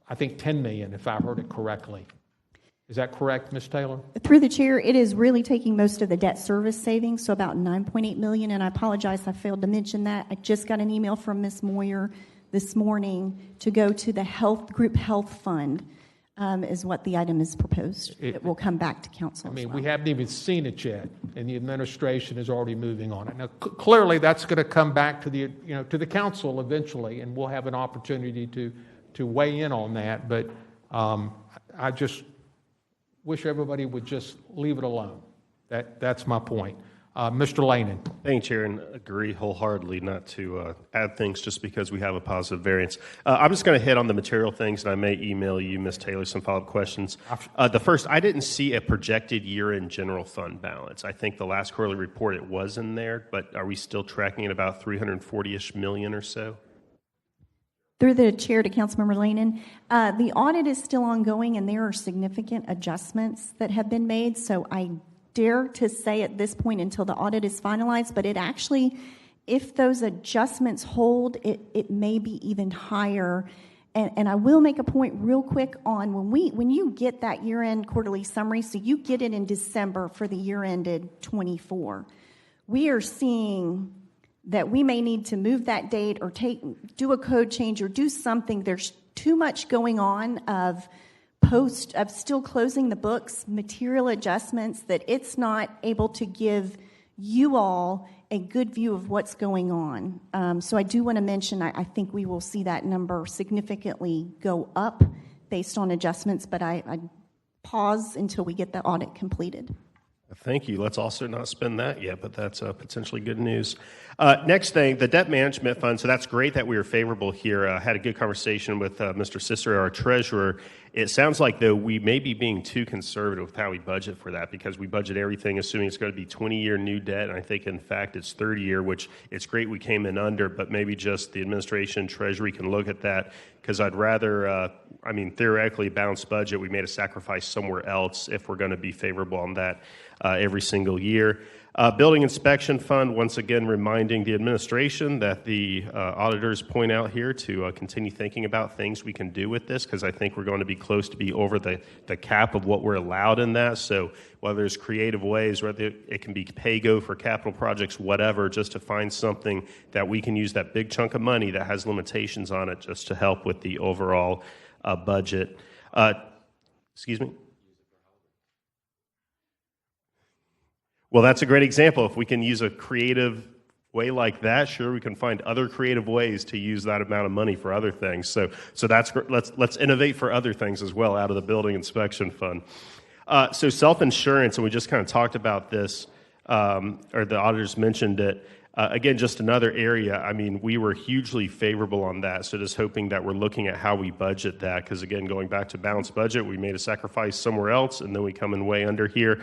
I think, $10 million, if I heard it correctly. Is that correct, Ms. Taylor? Through the chair, it is really taking most of the debt service savings, so about $9.8 million, and I apologize, I failed to mention that. I just got an email from Ms. Moyer this morning to go to the group health fund, is what the item is proposed. It will come back to council. I mean, as well. we haven't even seen it yet, and the administration is already moving on it. Now, clearly, that's going to come back to the council eventually, and we'll have an opportunity to weigh in on that. But I just wish everybody would just leave it alone. That's my point. Mr. Lanen. Thank you, Chair, and agree wholeheartedly not to add things just because we have a positive variance. I'm just going to hit on the material things, and I may email you, Ms. Taylor, some follow-up questions. The first, I didn't see a projected year-end general fund balance. I think the last quarterly report it was in there, but are we still tracking at about $340-ish million or so? Through the chair to Councilmember Lanen, the audit is still ongoing, and there are significant adjustments that have been made, so I dare to say at this point until the audit is finalized, but it actually, if those adjustments hold, it may be even higher. And I will make a point real quick on when you get that year-end quarterly summary, so you get it in December for the year ended 24, we are seeing that we may need to move that date or do a code change or do something. There's too much going on of still closing the books, material adjustments, that it's not able to give you all a good view of what's going on. So I do want to mention, I think we will see that number significantly go up based on adjustments, but I pause until we get the audit completed. Thank you. Let's also not spend that yet, but that's potentially good news. Next thing, the debt management fund. So that's great that we were favorable here. I had a good conversation with Mr. Cicero, our treasurer. It sounds like, though, we may be being too conservative with how we budget for that because we budget everything assuming it's going to be 20-year new debt. And I think, in fact, it's 30-year, which it's great we came in under, but maybe just the administration, treasury can look at that because I'd rather, theoretically, balanced budget. We made a sacrifice somewhere else if we're going to be favorable on that every single year. Building inspection fund, once again, reminding the administration that the auditors point out here to continue thinking about things we can do with this because I think we're going to be close to be over the cap of what we're allowed in that. So whether there's creative ways, whether it can be pay-go for capital projects, whatever, just to find something that we can use that big chunk of money that has limitations on it just to help with the overall budget. Excuse me? Well, that's a great example. If we can use a creative way like that, sure, we can find other creative ways to use that amount of money for other things. So that's let's innovate for other things as well out of the building inspection fund. So self-insurance, and we just kind of talked about this, or the auditors mentioned it. Again, just another area. I mean, we were hugely favorable on that. So just hoping that we're looking at how we budget that. Because again, going back to balanced budget, we made a sacrifice somewhere else, and then we come in way under here.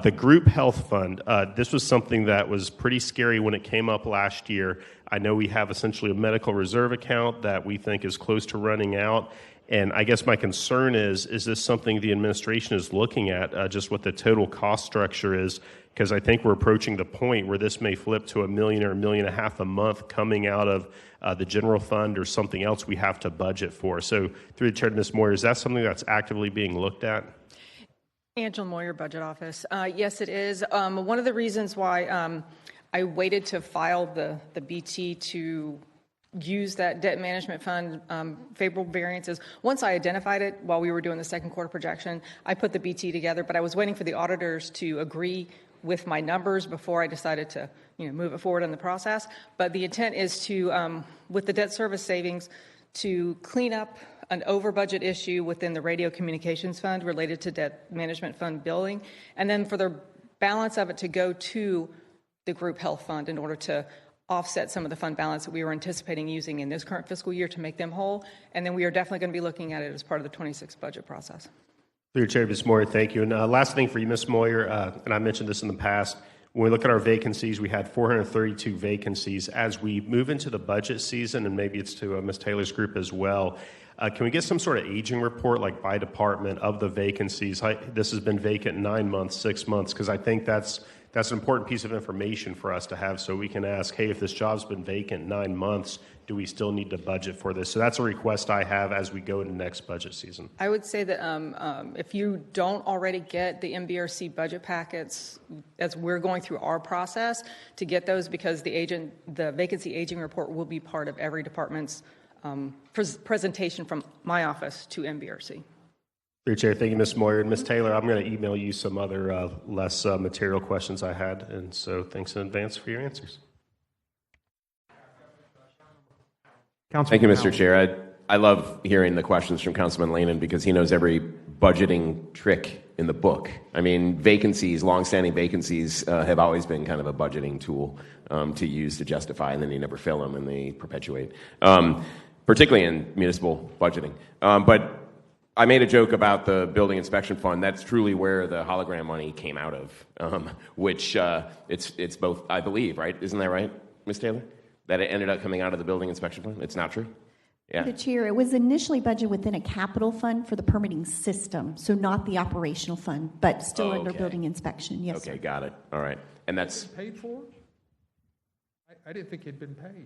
The group health fund, this was something that was pretty scary when it came up last year. I know we have essentially a medical reserve account that we think is close to running out. And I guess my concern is this something the administration is looking at, just what the total cost structure is? Because I think we're approaching the point where this may flip to $1 million or $1.5 million a month coming out of the general fund or something else we have to budget for. So through the chair to Ms. Moyer, is that something that's actively being looked at? Angela Moyer, Budget Office. Yes, it is. One of the reasons why I waited to file the BT to use that debt management fund favorable variances. Once I identified it while we were doing the second quarter projection, I put the BT together, but I was waiting for the auditors to agree with my numbers before I decided to move it forward in the process. But the intent is to, with the debt service savings, to clean up an over budget issue within the radio communications fund related to debt management fund billing, and then for the balance of it to go to the group health fund in order to offset some of the fund balance that we were anticipating using in this current fiscal year to make them whole. And then we are definitely going to be looking at it as part of the 26 budget process. Through your chair, Ms. Moyer, thank you. And last thing for you, Ms. Moyer, and I mentioned this in the past, when we look at our vacancies, we had 432 vacancies. As we move into the budget season, and maybe it's to Ms. Taylor's group as well, can we get some sort of aging report, like by department, of the vacancies? This has been vacant 9 months, 6 months, because I think that's that's an important piece of information for us to have so we can ask, hey, if this job's been vacant 9 months, do we still need to budget for this? So that's a request I have as we go into next budget season. I would say that if you don't already get the MBRC budget packets, as we're going through our process, to get those, because the vacancy aging report will be part of every department's presentation from my office to MBRC. Through Chair, thank you, Ms. Moyer. And Ms. Taylor, I'm going to email you some other less material questions I had, and so thanks in advance for your answers. Thank you, Mr. Chair. I love hearing the questions from Councilman Lanin because he knows every budgeting trick in the book. I mean, vacancies, longstanding vacancies have always been kind of a budgeting tool to use to justify, and then you never fill them and they perpetuate, particularly in municipal budgeting. But I made a joke about the building inspection fund. That's truly where the hologram money came out of, which it's both, I believe, right? Isn't that right, Ms. Taylor? That it ended up coming out of the building inspection fund? It's not true? Yeah. The Chair, it was initially budgeted within a capital fund for the permitting system, so not the operational fund, but still under building inspection. Yes, Okay, sir. got it. All right. And that's... Paid for? I didn't think it had been paid.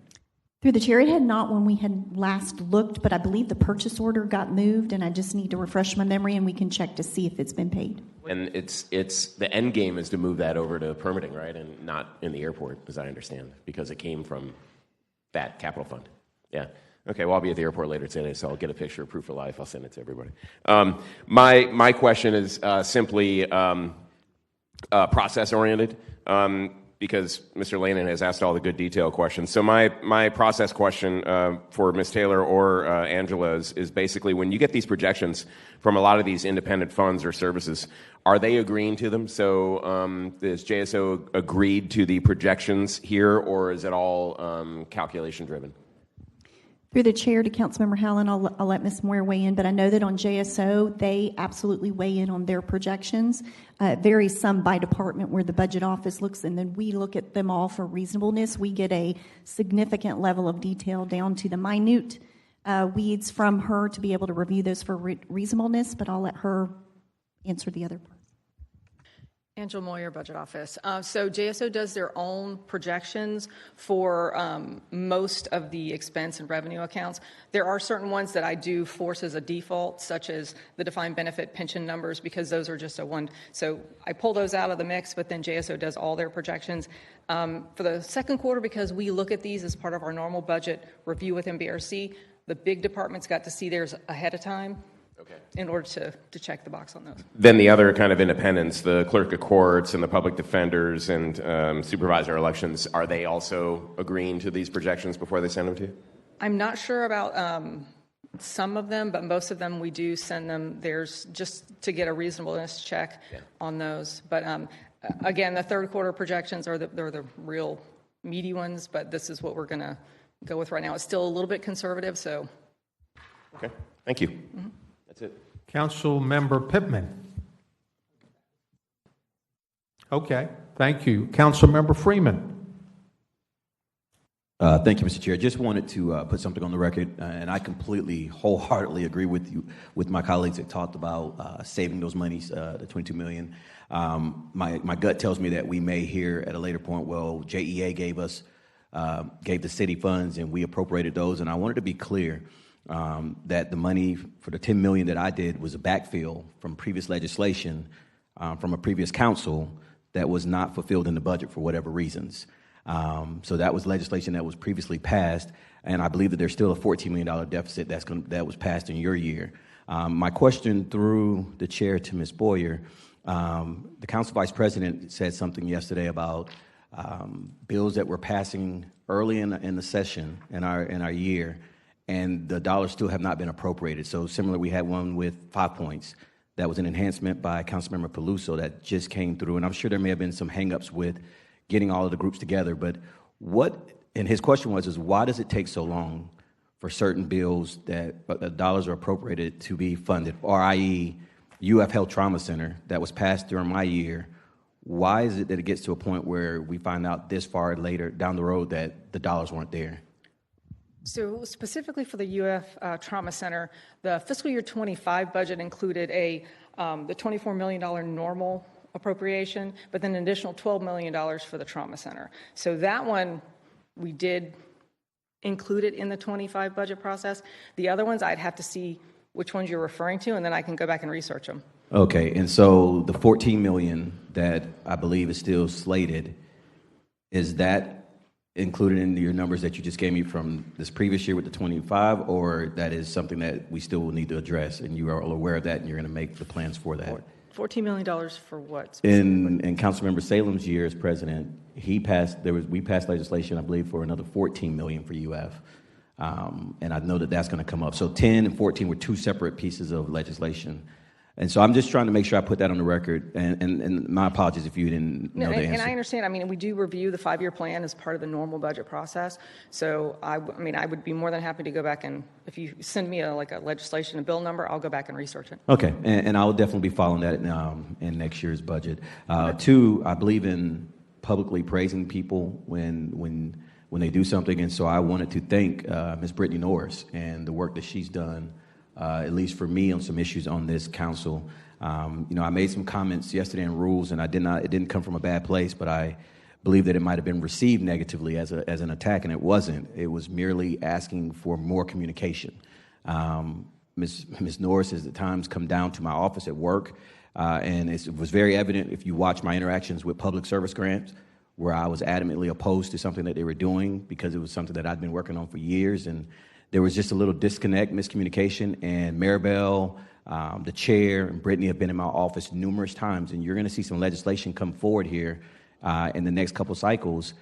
Through the Chair, it had not when we had last looked, but I believe the purchase order got moved, and I just need to refresh my memory, and we can check to see if it's been paid. And it's the end game is to move that over to permitting, right? And not in the airport, as I understand, because it came from that capital fund. Yeah. Okay, well, I'll be at the airport later today, so I'll get a picture of proof of life. I'll send it to everybody. My question is simply process-oriented, because Mr. Lanin has asked all the good detail questions. So my process question for Ms. Taylor or Angela is basically, when you get these projections from a lot of these independent funds or services, are they agreeing to them? So is JSO agreed to the projections here, or is it all calculation-driven? Through the Chair to Councilmember Howland, I'll let Ms. Moyer weigh in, but I know that on JSO, they absolutely weigh in on their projections. It varies some by department where the budget office looks, and then we look at them all for reasonableness. We get a significant level of detail down to the minute weeds from her to be able to review those for reasonableness, but I'll let her answer the other part. Angela Moyer, Budget Office. So JSO does their own projections for most of the expense and revenue accounts. There are certain ones that I do force as a default, such as the defined benefit pension numbers, because those are just a one. So I pull those out of the mix, but then JSO does all their projections. For the second quarter, because we look at these as part of our normal budget review with MBRC, the big departments got to see theirs ahead of time. Okay. In order to check the box on those. Then the other kind of independents, the clerk of courts and the public defenders and supervisor elections, are they also agreeing to these projections before they send them to you? I'm not sure about some of them, but most of them we do send them theirs just to get a reasonableness check on those. But again, the third quarter projections are they're the real meaty ones, but this is what we're going to go with right now. It's still a little bit conservative, so. Okay, thank you. Mm-hmm. That's it. Council Member Pittman. Okay, thank you. Council Member Freeman. Thank you, Mr. Chair. Just wanted to put something on the record, and I completely, wholeheartedly agree with you, with my colleagues that talked about saving those monies, the $22 million. My gut tells me that we may hear at a later point, well, JEA gave the city funds and we appropriated those, and I wanted to be clear that the money for the $10 million that I did was a backfill from previous legislation from a previous council that was not fulfilled in the budget for whatever reasons. So that was legislation that was previously passed, and I believe that there's still a $14 million deficit that was passed in your year. My question through the chair to Ms. Boyer, the council vice president said something yesterday about bills that were passing early in the session in our year, and the dollars still have not been appropriated. So similar, we had one with 5 points. That was an enhancement by Councilmember Peluso that just came through, and I'm sure there may have been some hangups with getting all of the groups together. But and his question was, why does it take so long for certain bills that the dollars are appropriated to be funded, or i.e. UF Health Trauma Center that was passed during my year? Why is it that it gets to a point where we find out this far later down the road that the dollars weren't there? So specifically for the UF Trauma Center, the fiscal year 25 budget included the $24 million normal appropriation, but then an additional $12 million for the trauma center. So that one, we did include it in the 25 budget process. The other ones, I'd have to see which ones you're referring to, and then I can go back and research them. Okay, and so the 14 million that I believe is still slated, is that included in your numbers that you just gave me from this previous year with the 25, or that is something that we still will need to address, and you are all aware of that, and you're going to make the plans for that? $14 million for what? In Councilmember Salem's year as president, we passed legislation, I believe, for another 14 million for UF, and I know that that's going to come up. So 10 and 14 were two separate pieces of legislation. And so I'm just trying to make sure I put that on the record, and my apologies if you didn't know the answer. And I understand. I mean, we do review the 5-year plan as part of the normal budget process. So, I would be more than happy to go back and, if you send me a legislation, a bill number, I'll go back and research it. Okay, and I'll definitely be following that in next year's budget. Two, I believe in publicly praising people when they do something, and so I wanted to thank Ms. Brittany Norris and the work that she's done, at least for me, on some issues on this council. I made some comments yesterday in rules, and it didn't come from a bad place, but I believe that it might have been received negatively as an attack, and it wasn't. It was merely asking for more communication. Ms. Norris has at times come down to my office at work, and it was very evident if you watch my interactions with public service grants, where I was adamantly opposed to something that they were doing because it was something that I'd been working on for years, and there was just a little disconnect, miscommunication, and Maribel, the chair, and Brittany have been in my office numerous times, and you're going to see some legislation come forward here in the next couple cycles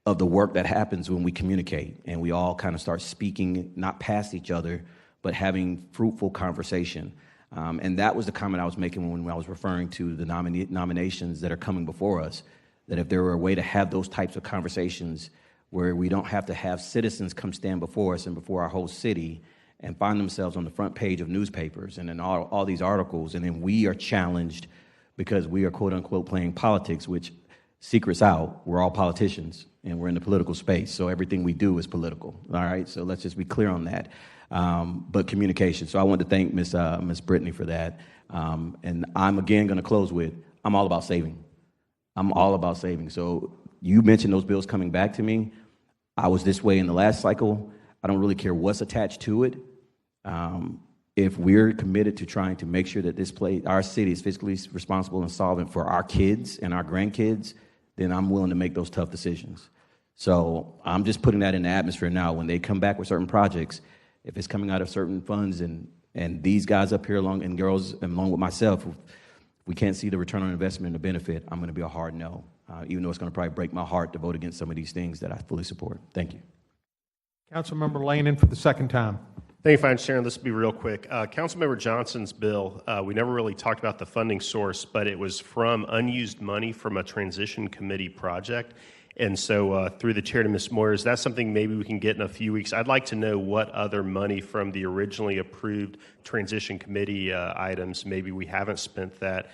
of the work that happens when we communicate, and we all kind of start speaking, not past each other, but having fruitful conversation. And that was the comment I was making when I was referring to the nominations that are coming before us, that if there were a way to have those types of conversations where we don't have to have citizens come stand before us and before our whole city and find themselves on the front page of newspapers and in all these articles, and then we are challenged because we are quote-unquote playing politics, which secrets out, we're all politicians, and we're in the political space, so everything we do is political, all right? So let's just be clear on that. But communication. So I want to thank Miss Brittany for that. And I'm, again, going to close with, I'm all about saving. I'm all about saving. So you mentioned those bills coming back to me. I was this way in the last cycle. I don't really care what's attached to it. If we're committed to trying to make sure that our city is fiscally responsible and solvent for our kids and our grandkids, then I'm willing to make those tough decisions. So I'm just putting that in the atmosphere now. When they come back with certain projects, if it's coming out of certain funds and these guys up here and girls along with myself, we can't see the return on investment and the benefit, I'm going to be a hard no, even though it's going to probably break my heart to vote against some of these things that I fully support. Thank you. Councilmember Lane in for the second time. Thank you, Finance Chair. This will be real quick. Councilmember Johnson's bill, we never really talked about the funding source, but it was from unused money from a transition committee project. And so through the chair to Ms. Moyer, is that something maybe we can get in a few weeks? I'd like to know what other money from the originally approved transition committee items, maybe we haven't spent that,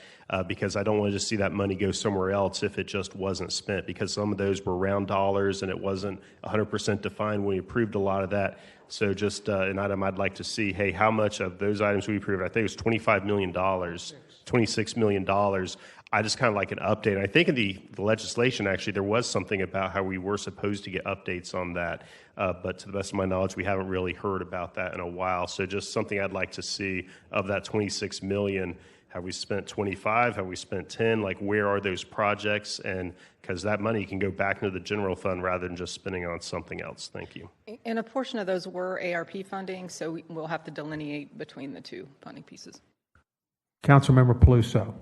because I don't want to just see that money go somewhere else if it just wasn't spent, because some of those were round dollars and it wasn't 100% defined when we approved a lot of that. So just an item I'd like to see, hey, how much of those items we approved? I think it was $25 million, $26 million. I just kind of like an update. I think in the legislation, actually, there was something about how we were supposed to get updates on that. But to the best of my knowledge, we haven't really heard about that in a while. So just something I'd like to see of that $26 million. Have we spent 25? Have we spent 10? Like, where are those projects? And because that money can go back into the general fund rather than just spending on something else. Thank you. And a portion of those were ARP funding, so we'll have to delineate between the two funding pieces. Councilmember Peluso.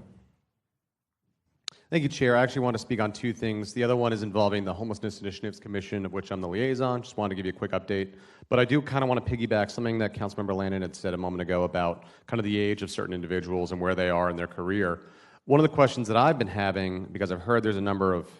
Thank you, Chair. I actually want to speak on two things. The other one is involving the Homelessness Initiatives Commission, of which I'm the liaison. Just wanted to give you a quick update. But I do kind of want to piggyback something that Councilmember Lannon had said a moment ago about kind of the age of certain individuals and where they are in their career. One of the questions that I've been having, because I've heard there's a number of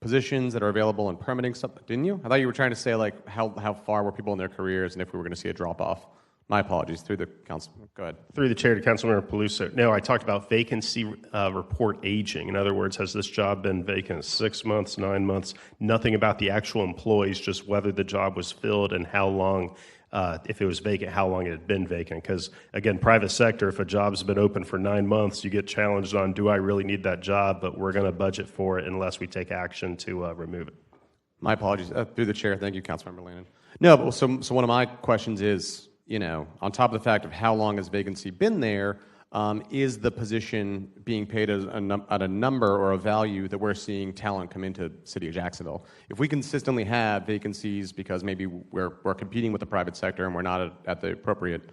positions that are available in permitting stuff, didn't you? I thought you were trying to say, like, how far were people in their careers and if we were going to see a drop-off. My apologies. Through the council. Go ahead. Through the chair to Councilmember Peluso. No, I talked about vacancy report aging. In other words, has this job been vacant 6 months, 9 months? Nothing about the actual employees, just whether the job was filled and how long if it was vacant, how long it had been vacant. Because, again, private sector, if a job's been open for 9 months, you get challenged on, do I really need that job? But we're going to budget for it unless we take action to remove it. My apologies. Through the chair, thank you, Councilmember Lannon. No, but so one of my questions is, on top of the fact of how long has vacancy been there, is the position being paid at a number or a value that we're seeing talent come into the city of Jacksonville? If we consistently have vacancies because maybe we're competing with the private sector and we're not at the appropriate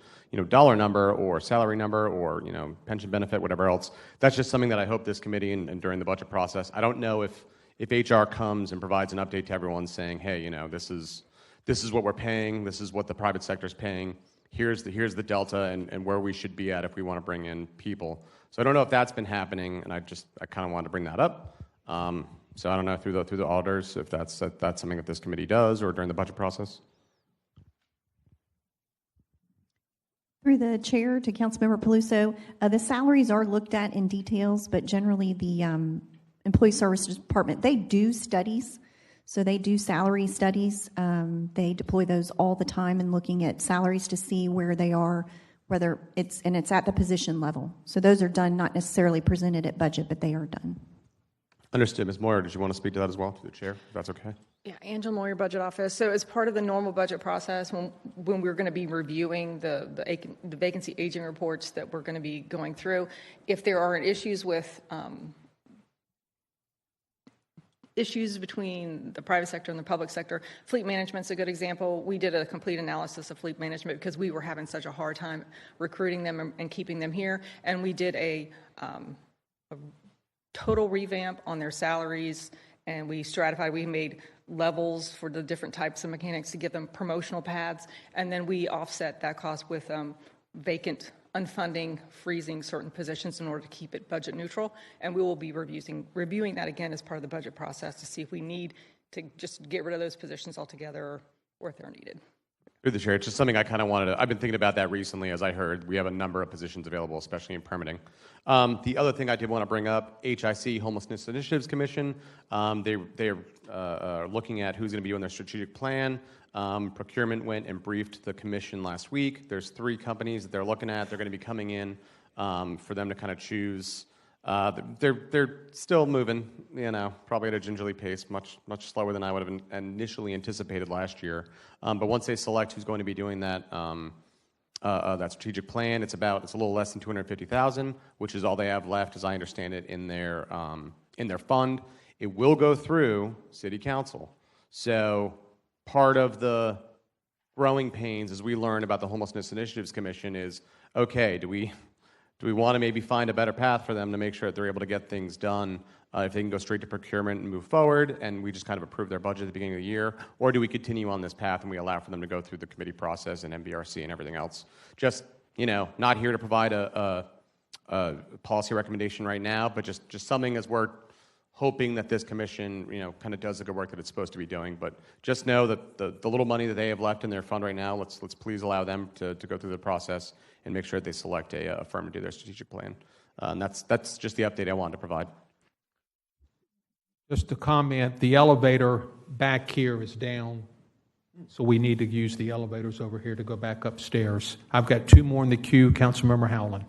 dollar number or salary number or pension benefit, whatever else, that's just something that I hope this committee and during the budget process, I don't know if HR comes and provides an update to everyone saying, hey, this is what we're paying, this is what the private sector is paying, here's the delta and where we should be at if we want to bring in people. So I don't know if that's been happening, and I kind of wanted to bring that up. So I don't know through the auditors if that's something that this committee does or during the budget process. Through the chair to Councilmember Peluso, the salaries are looked at in details, but generally the Employee Services Department, they do studies. So they do salary studies. They deploy those all the time and looking at salaries to see where they are, whether it's at the position level. So those are done, not necessarily presented at budget, but they are done. Understood. Ms. Moyer, did you want to speak to that as well, to the chair, if that's okay? Yeah, Angela Moyer, Budget Office. So as part of the normal budget process, when we're going to be reviewing the vacancy aging reports that we're going to be going through, if there are issues with issues between the private sector and the public sector. Fleet management's a good example. We did a complete analysis of fleet management because we were having such a hard time recruiting them and keeping them here. And we did a total revamp on their salaries, and we stratified. We made levels for the different types of mechanics to give them promotional paths, and then we offset that cost with vacant unfunding, freezing certain positions in order to keep it budget neutral. And we will be reviewing that again as part of the budget process to see if we need to just get rid of those positions altogether or if they're needed. Through the chair, it's just something I kind of wanted to, I've been thinking about that recently as I heard we have a number of positions available, especially in permitting. The other thing I did want to bring up, HIC, Homelessness Initiatives Commission, they're looking at who's going to be on their strategic plan. Procurement went and briefed the commission last week. There's 3 companies that they're looking at. They're going to be coming in for them to kind of choose. They're still moving, probably at a gingerly pace, much slower than I would have initially anticipated last year. But once they select who's going to be doing that strategic plan, it's a little less than $250,000, which is all they have left, as I understand it, in their fund. It will go through City Council. So part of the growing pains as we learn about the Homelessness Initiatives Commission is, okay, do we want to maybe find a better path for them to make sure that they're able to get things done if they can go straight to procurement and move forward and we just kind of approve their budget at the beginning of the year, or do we continue on this path and we allow for them to go through the committee process and MBRC and everything else? Just, not here to provide a policy recommendation right now, but just something as we're hoping that this commission, kind of does the good work that it's supposed to be doing. But just know that the little money that they have left in their fund right now, let's please allow them to go through the process and make sure that they select a firm to do their strategic plan. And that's just the update I wanted to provide. Just to comment, the elevator back here is down, so we need to use the elevators over here to go back upstairs. I've got 2 more in the queue. Councilmember Howland.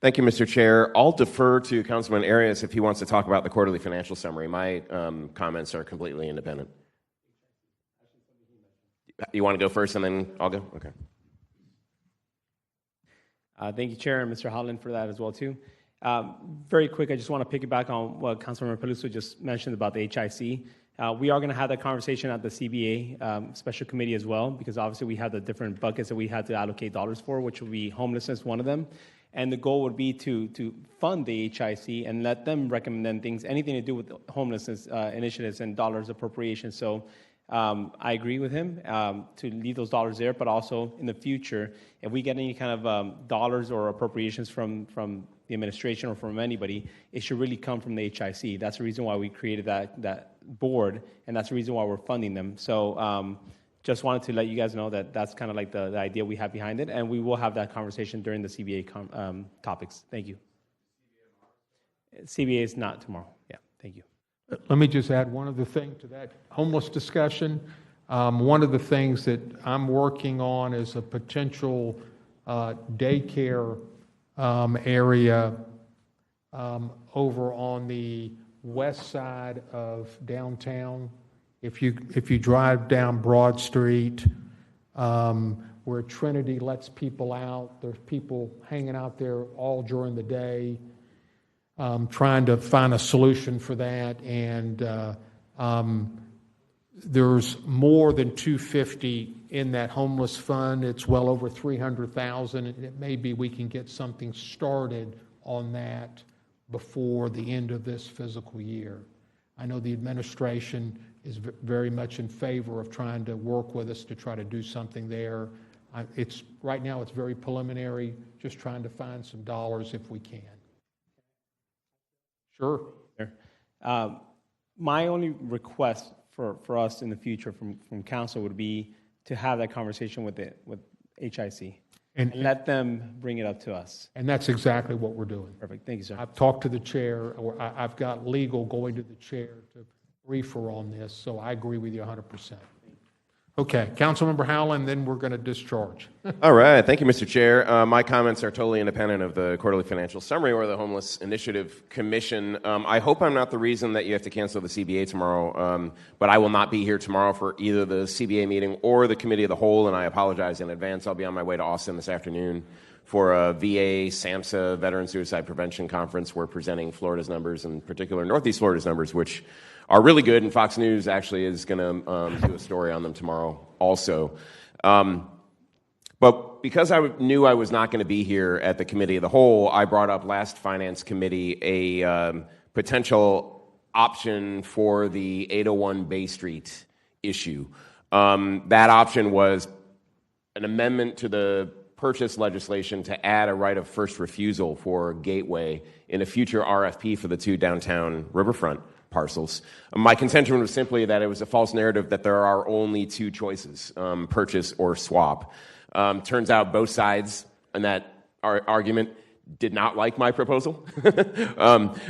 Thank you, Mr. Chair. I'll defer to Councilman Arias if he wants to talk about the quarterly financial summary. My comments are completely independent. You want to go first and then I'll go? Okay. Thank you, Chair, and Mr. Holland for that as well, too. Very quick, I just want to piggyback on what Councilmember Peluso just mentioned about the HIC. We are going to have that conversation at the CBA special committee as well, because obviously we have the different buckets that we had to allocate dollars for, which will be homelessness, one of them. And the goal would be to fund the HIC and let them recommend things, anything to do with homelessness initiatives and dollars appropriations. So I agree with him to leave those dollars there, but also in the future, if we get any kind of dollars or appropriations from the administration or from anybody, it should really come from the HIC. That's the reason why we created that board, and that's the reason why we're funding them. So just wanted to let you guys know that that's kind of like the idea we have behind it, and we will have that conversation during the CBA topics. Thank you. CBA is not tomorrow. Yeah, thank you. Let me just add one other thing to that homeless discussion. One of the things that I'm working on is a potential daycare area over on the west side of downtown. If you drive down Broad Street, where Trinity lets people out, there's people hanging out there all during the day, trying to find a solution for that. And there's more than 250 in that homeless fund. It's well over 300,000. It may be we can get something started on that before the end of this fiscal year. I know the administration is very much in favor of trying to work with us to try to do something there. Right now it's very preliminary, just trying to find some dollars if we can. Sure. My only request for us in the future from council would be to have that conversation with HIC and let them bring it up to us. And that's exactly what we're doing. Perfect. Thank you, sir. I've talked to the chair, or I've got legal going to the chair to refer on this, so I agree with you 100%. Okay, Councilmember Howland, then we're going to discharge. All right. Thank you, Mr. Chair. My comments are totally independent of the quarterly financial summary or the Homeless Initiative Commission. I hope I'm not the reason that you have to cancel the CBA tomorrow, but I will not be here tomorrow for either the CBA meeting or the Committee of the Whole, and I apologize in advance. I'll be on my way to Austin this afternoon for a VA SAMHSA Veteran Suicide Prevention Conference. We're presenting Florida's numbers, in particular Northeast Florida's numbers, which are really good, and Fox News actually is going to do a story on them tomorrow also. But because I knew I was not going to be here at the Committee of the Whole, I brought up last Finance Committee a potential option for the 801 Bay Street issue. That option was an amendment to the purchase legislation to add a right of first refusal for Gateway in a future RFP for the two downtown riverfront parcels. My contention was simply that it was a false narrative that there are only two choices, purchase or swap. Turns out both sides in that argument did not like my proposal.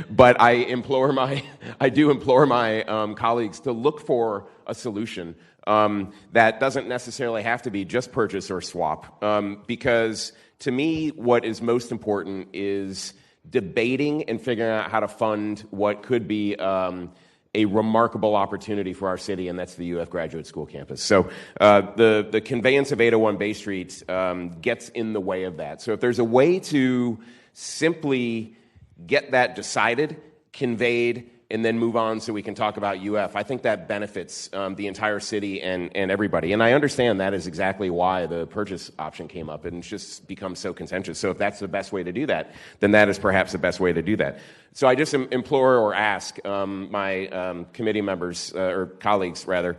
But I do implore my colleagues to look for a solution that doesn't necessarily have to be just purchase or swap. Because to me, what is most important is debating and figuring out how to fund what could be a remarkable opportunity for our city, and that's the UF Graduate School campus. So the conveyance of 801 Bay Street gets in the way of that. So if there's a way to simply get that decided, conveyed, and then move on so we can talk about UF, I think that benefits the entire city and everybody. And I understand that is exactly why the purchase option came up, and it's just become so contentious. So if that's the best way to do that, then that is perhaps the best way to do that. So I just implore or ask my committee members, or colleagues rather,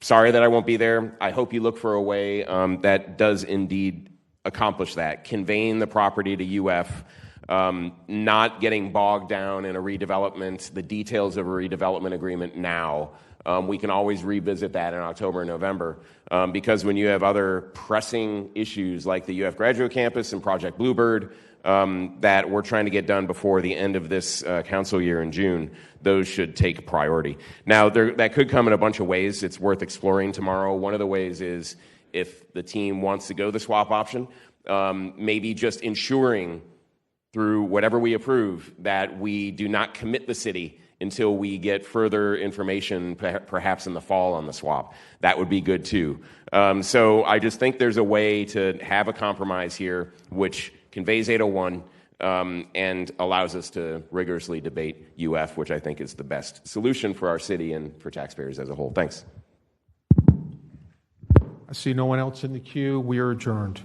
sorry that I won't be there. I hope you look for a way that does indeed accomplish that, conveying the property to UF, not getting bogged down in a redevelopment, the details of a redevelopment agreement now. We can always revisit that in October and November, because when you have other pressing issues like the UF Graduate Campus and Project Bluebird that we're trying to get done before the end of this council year in June, those should take priority. Now, that could come in a bunch of ways. It's worth exploring tomorrow. One of the ways is if the team wants to go the swap option, maybe just ensuring through whatever we approve that we do not commit the city until we get further information, perhaps in the fall on the swap. That would be good too. So I just think there's a way to have a compromise here which conveys 801 and allows us to rigorously debate UF, which I think is the best solution for our city and for taxpayers as a whole. Thanks. I see no one else in the queue. We are adjourned.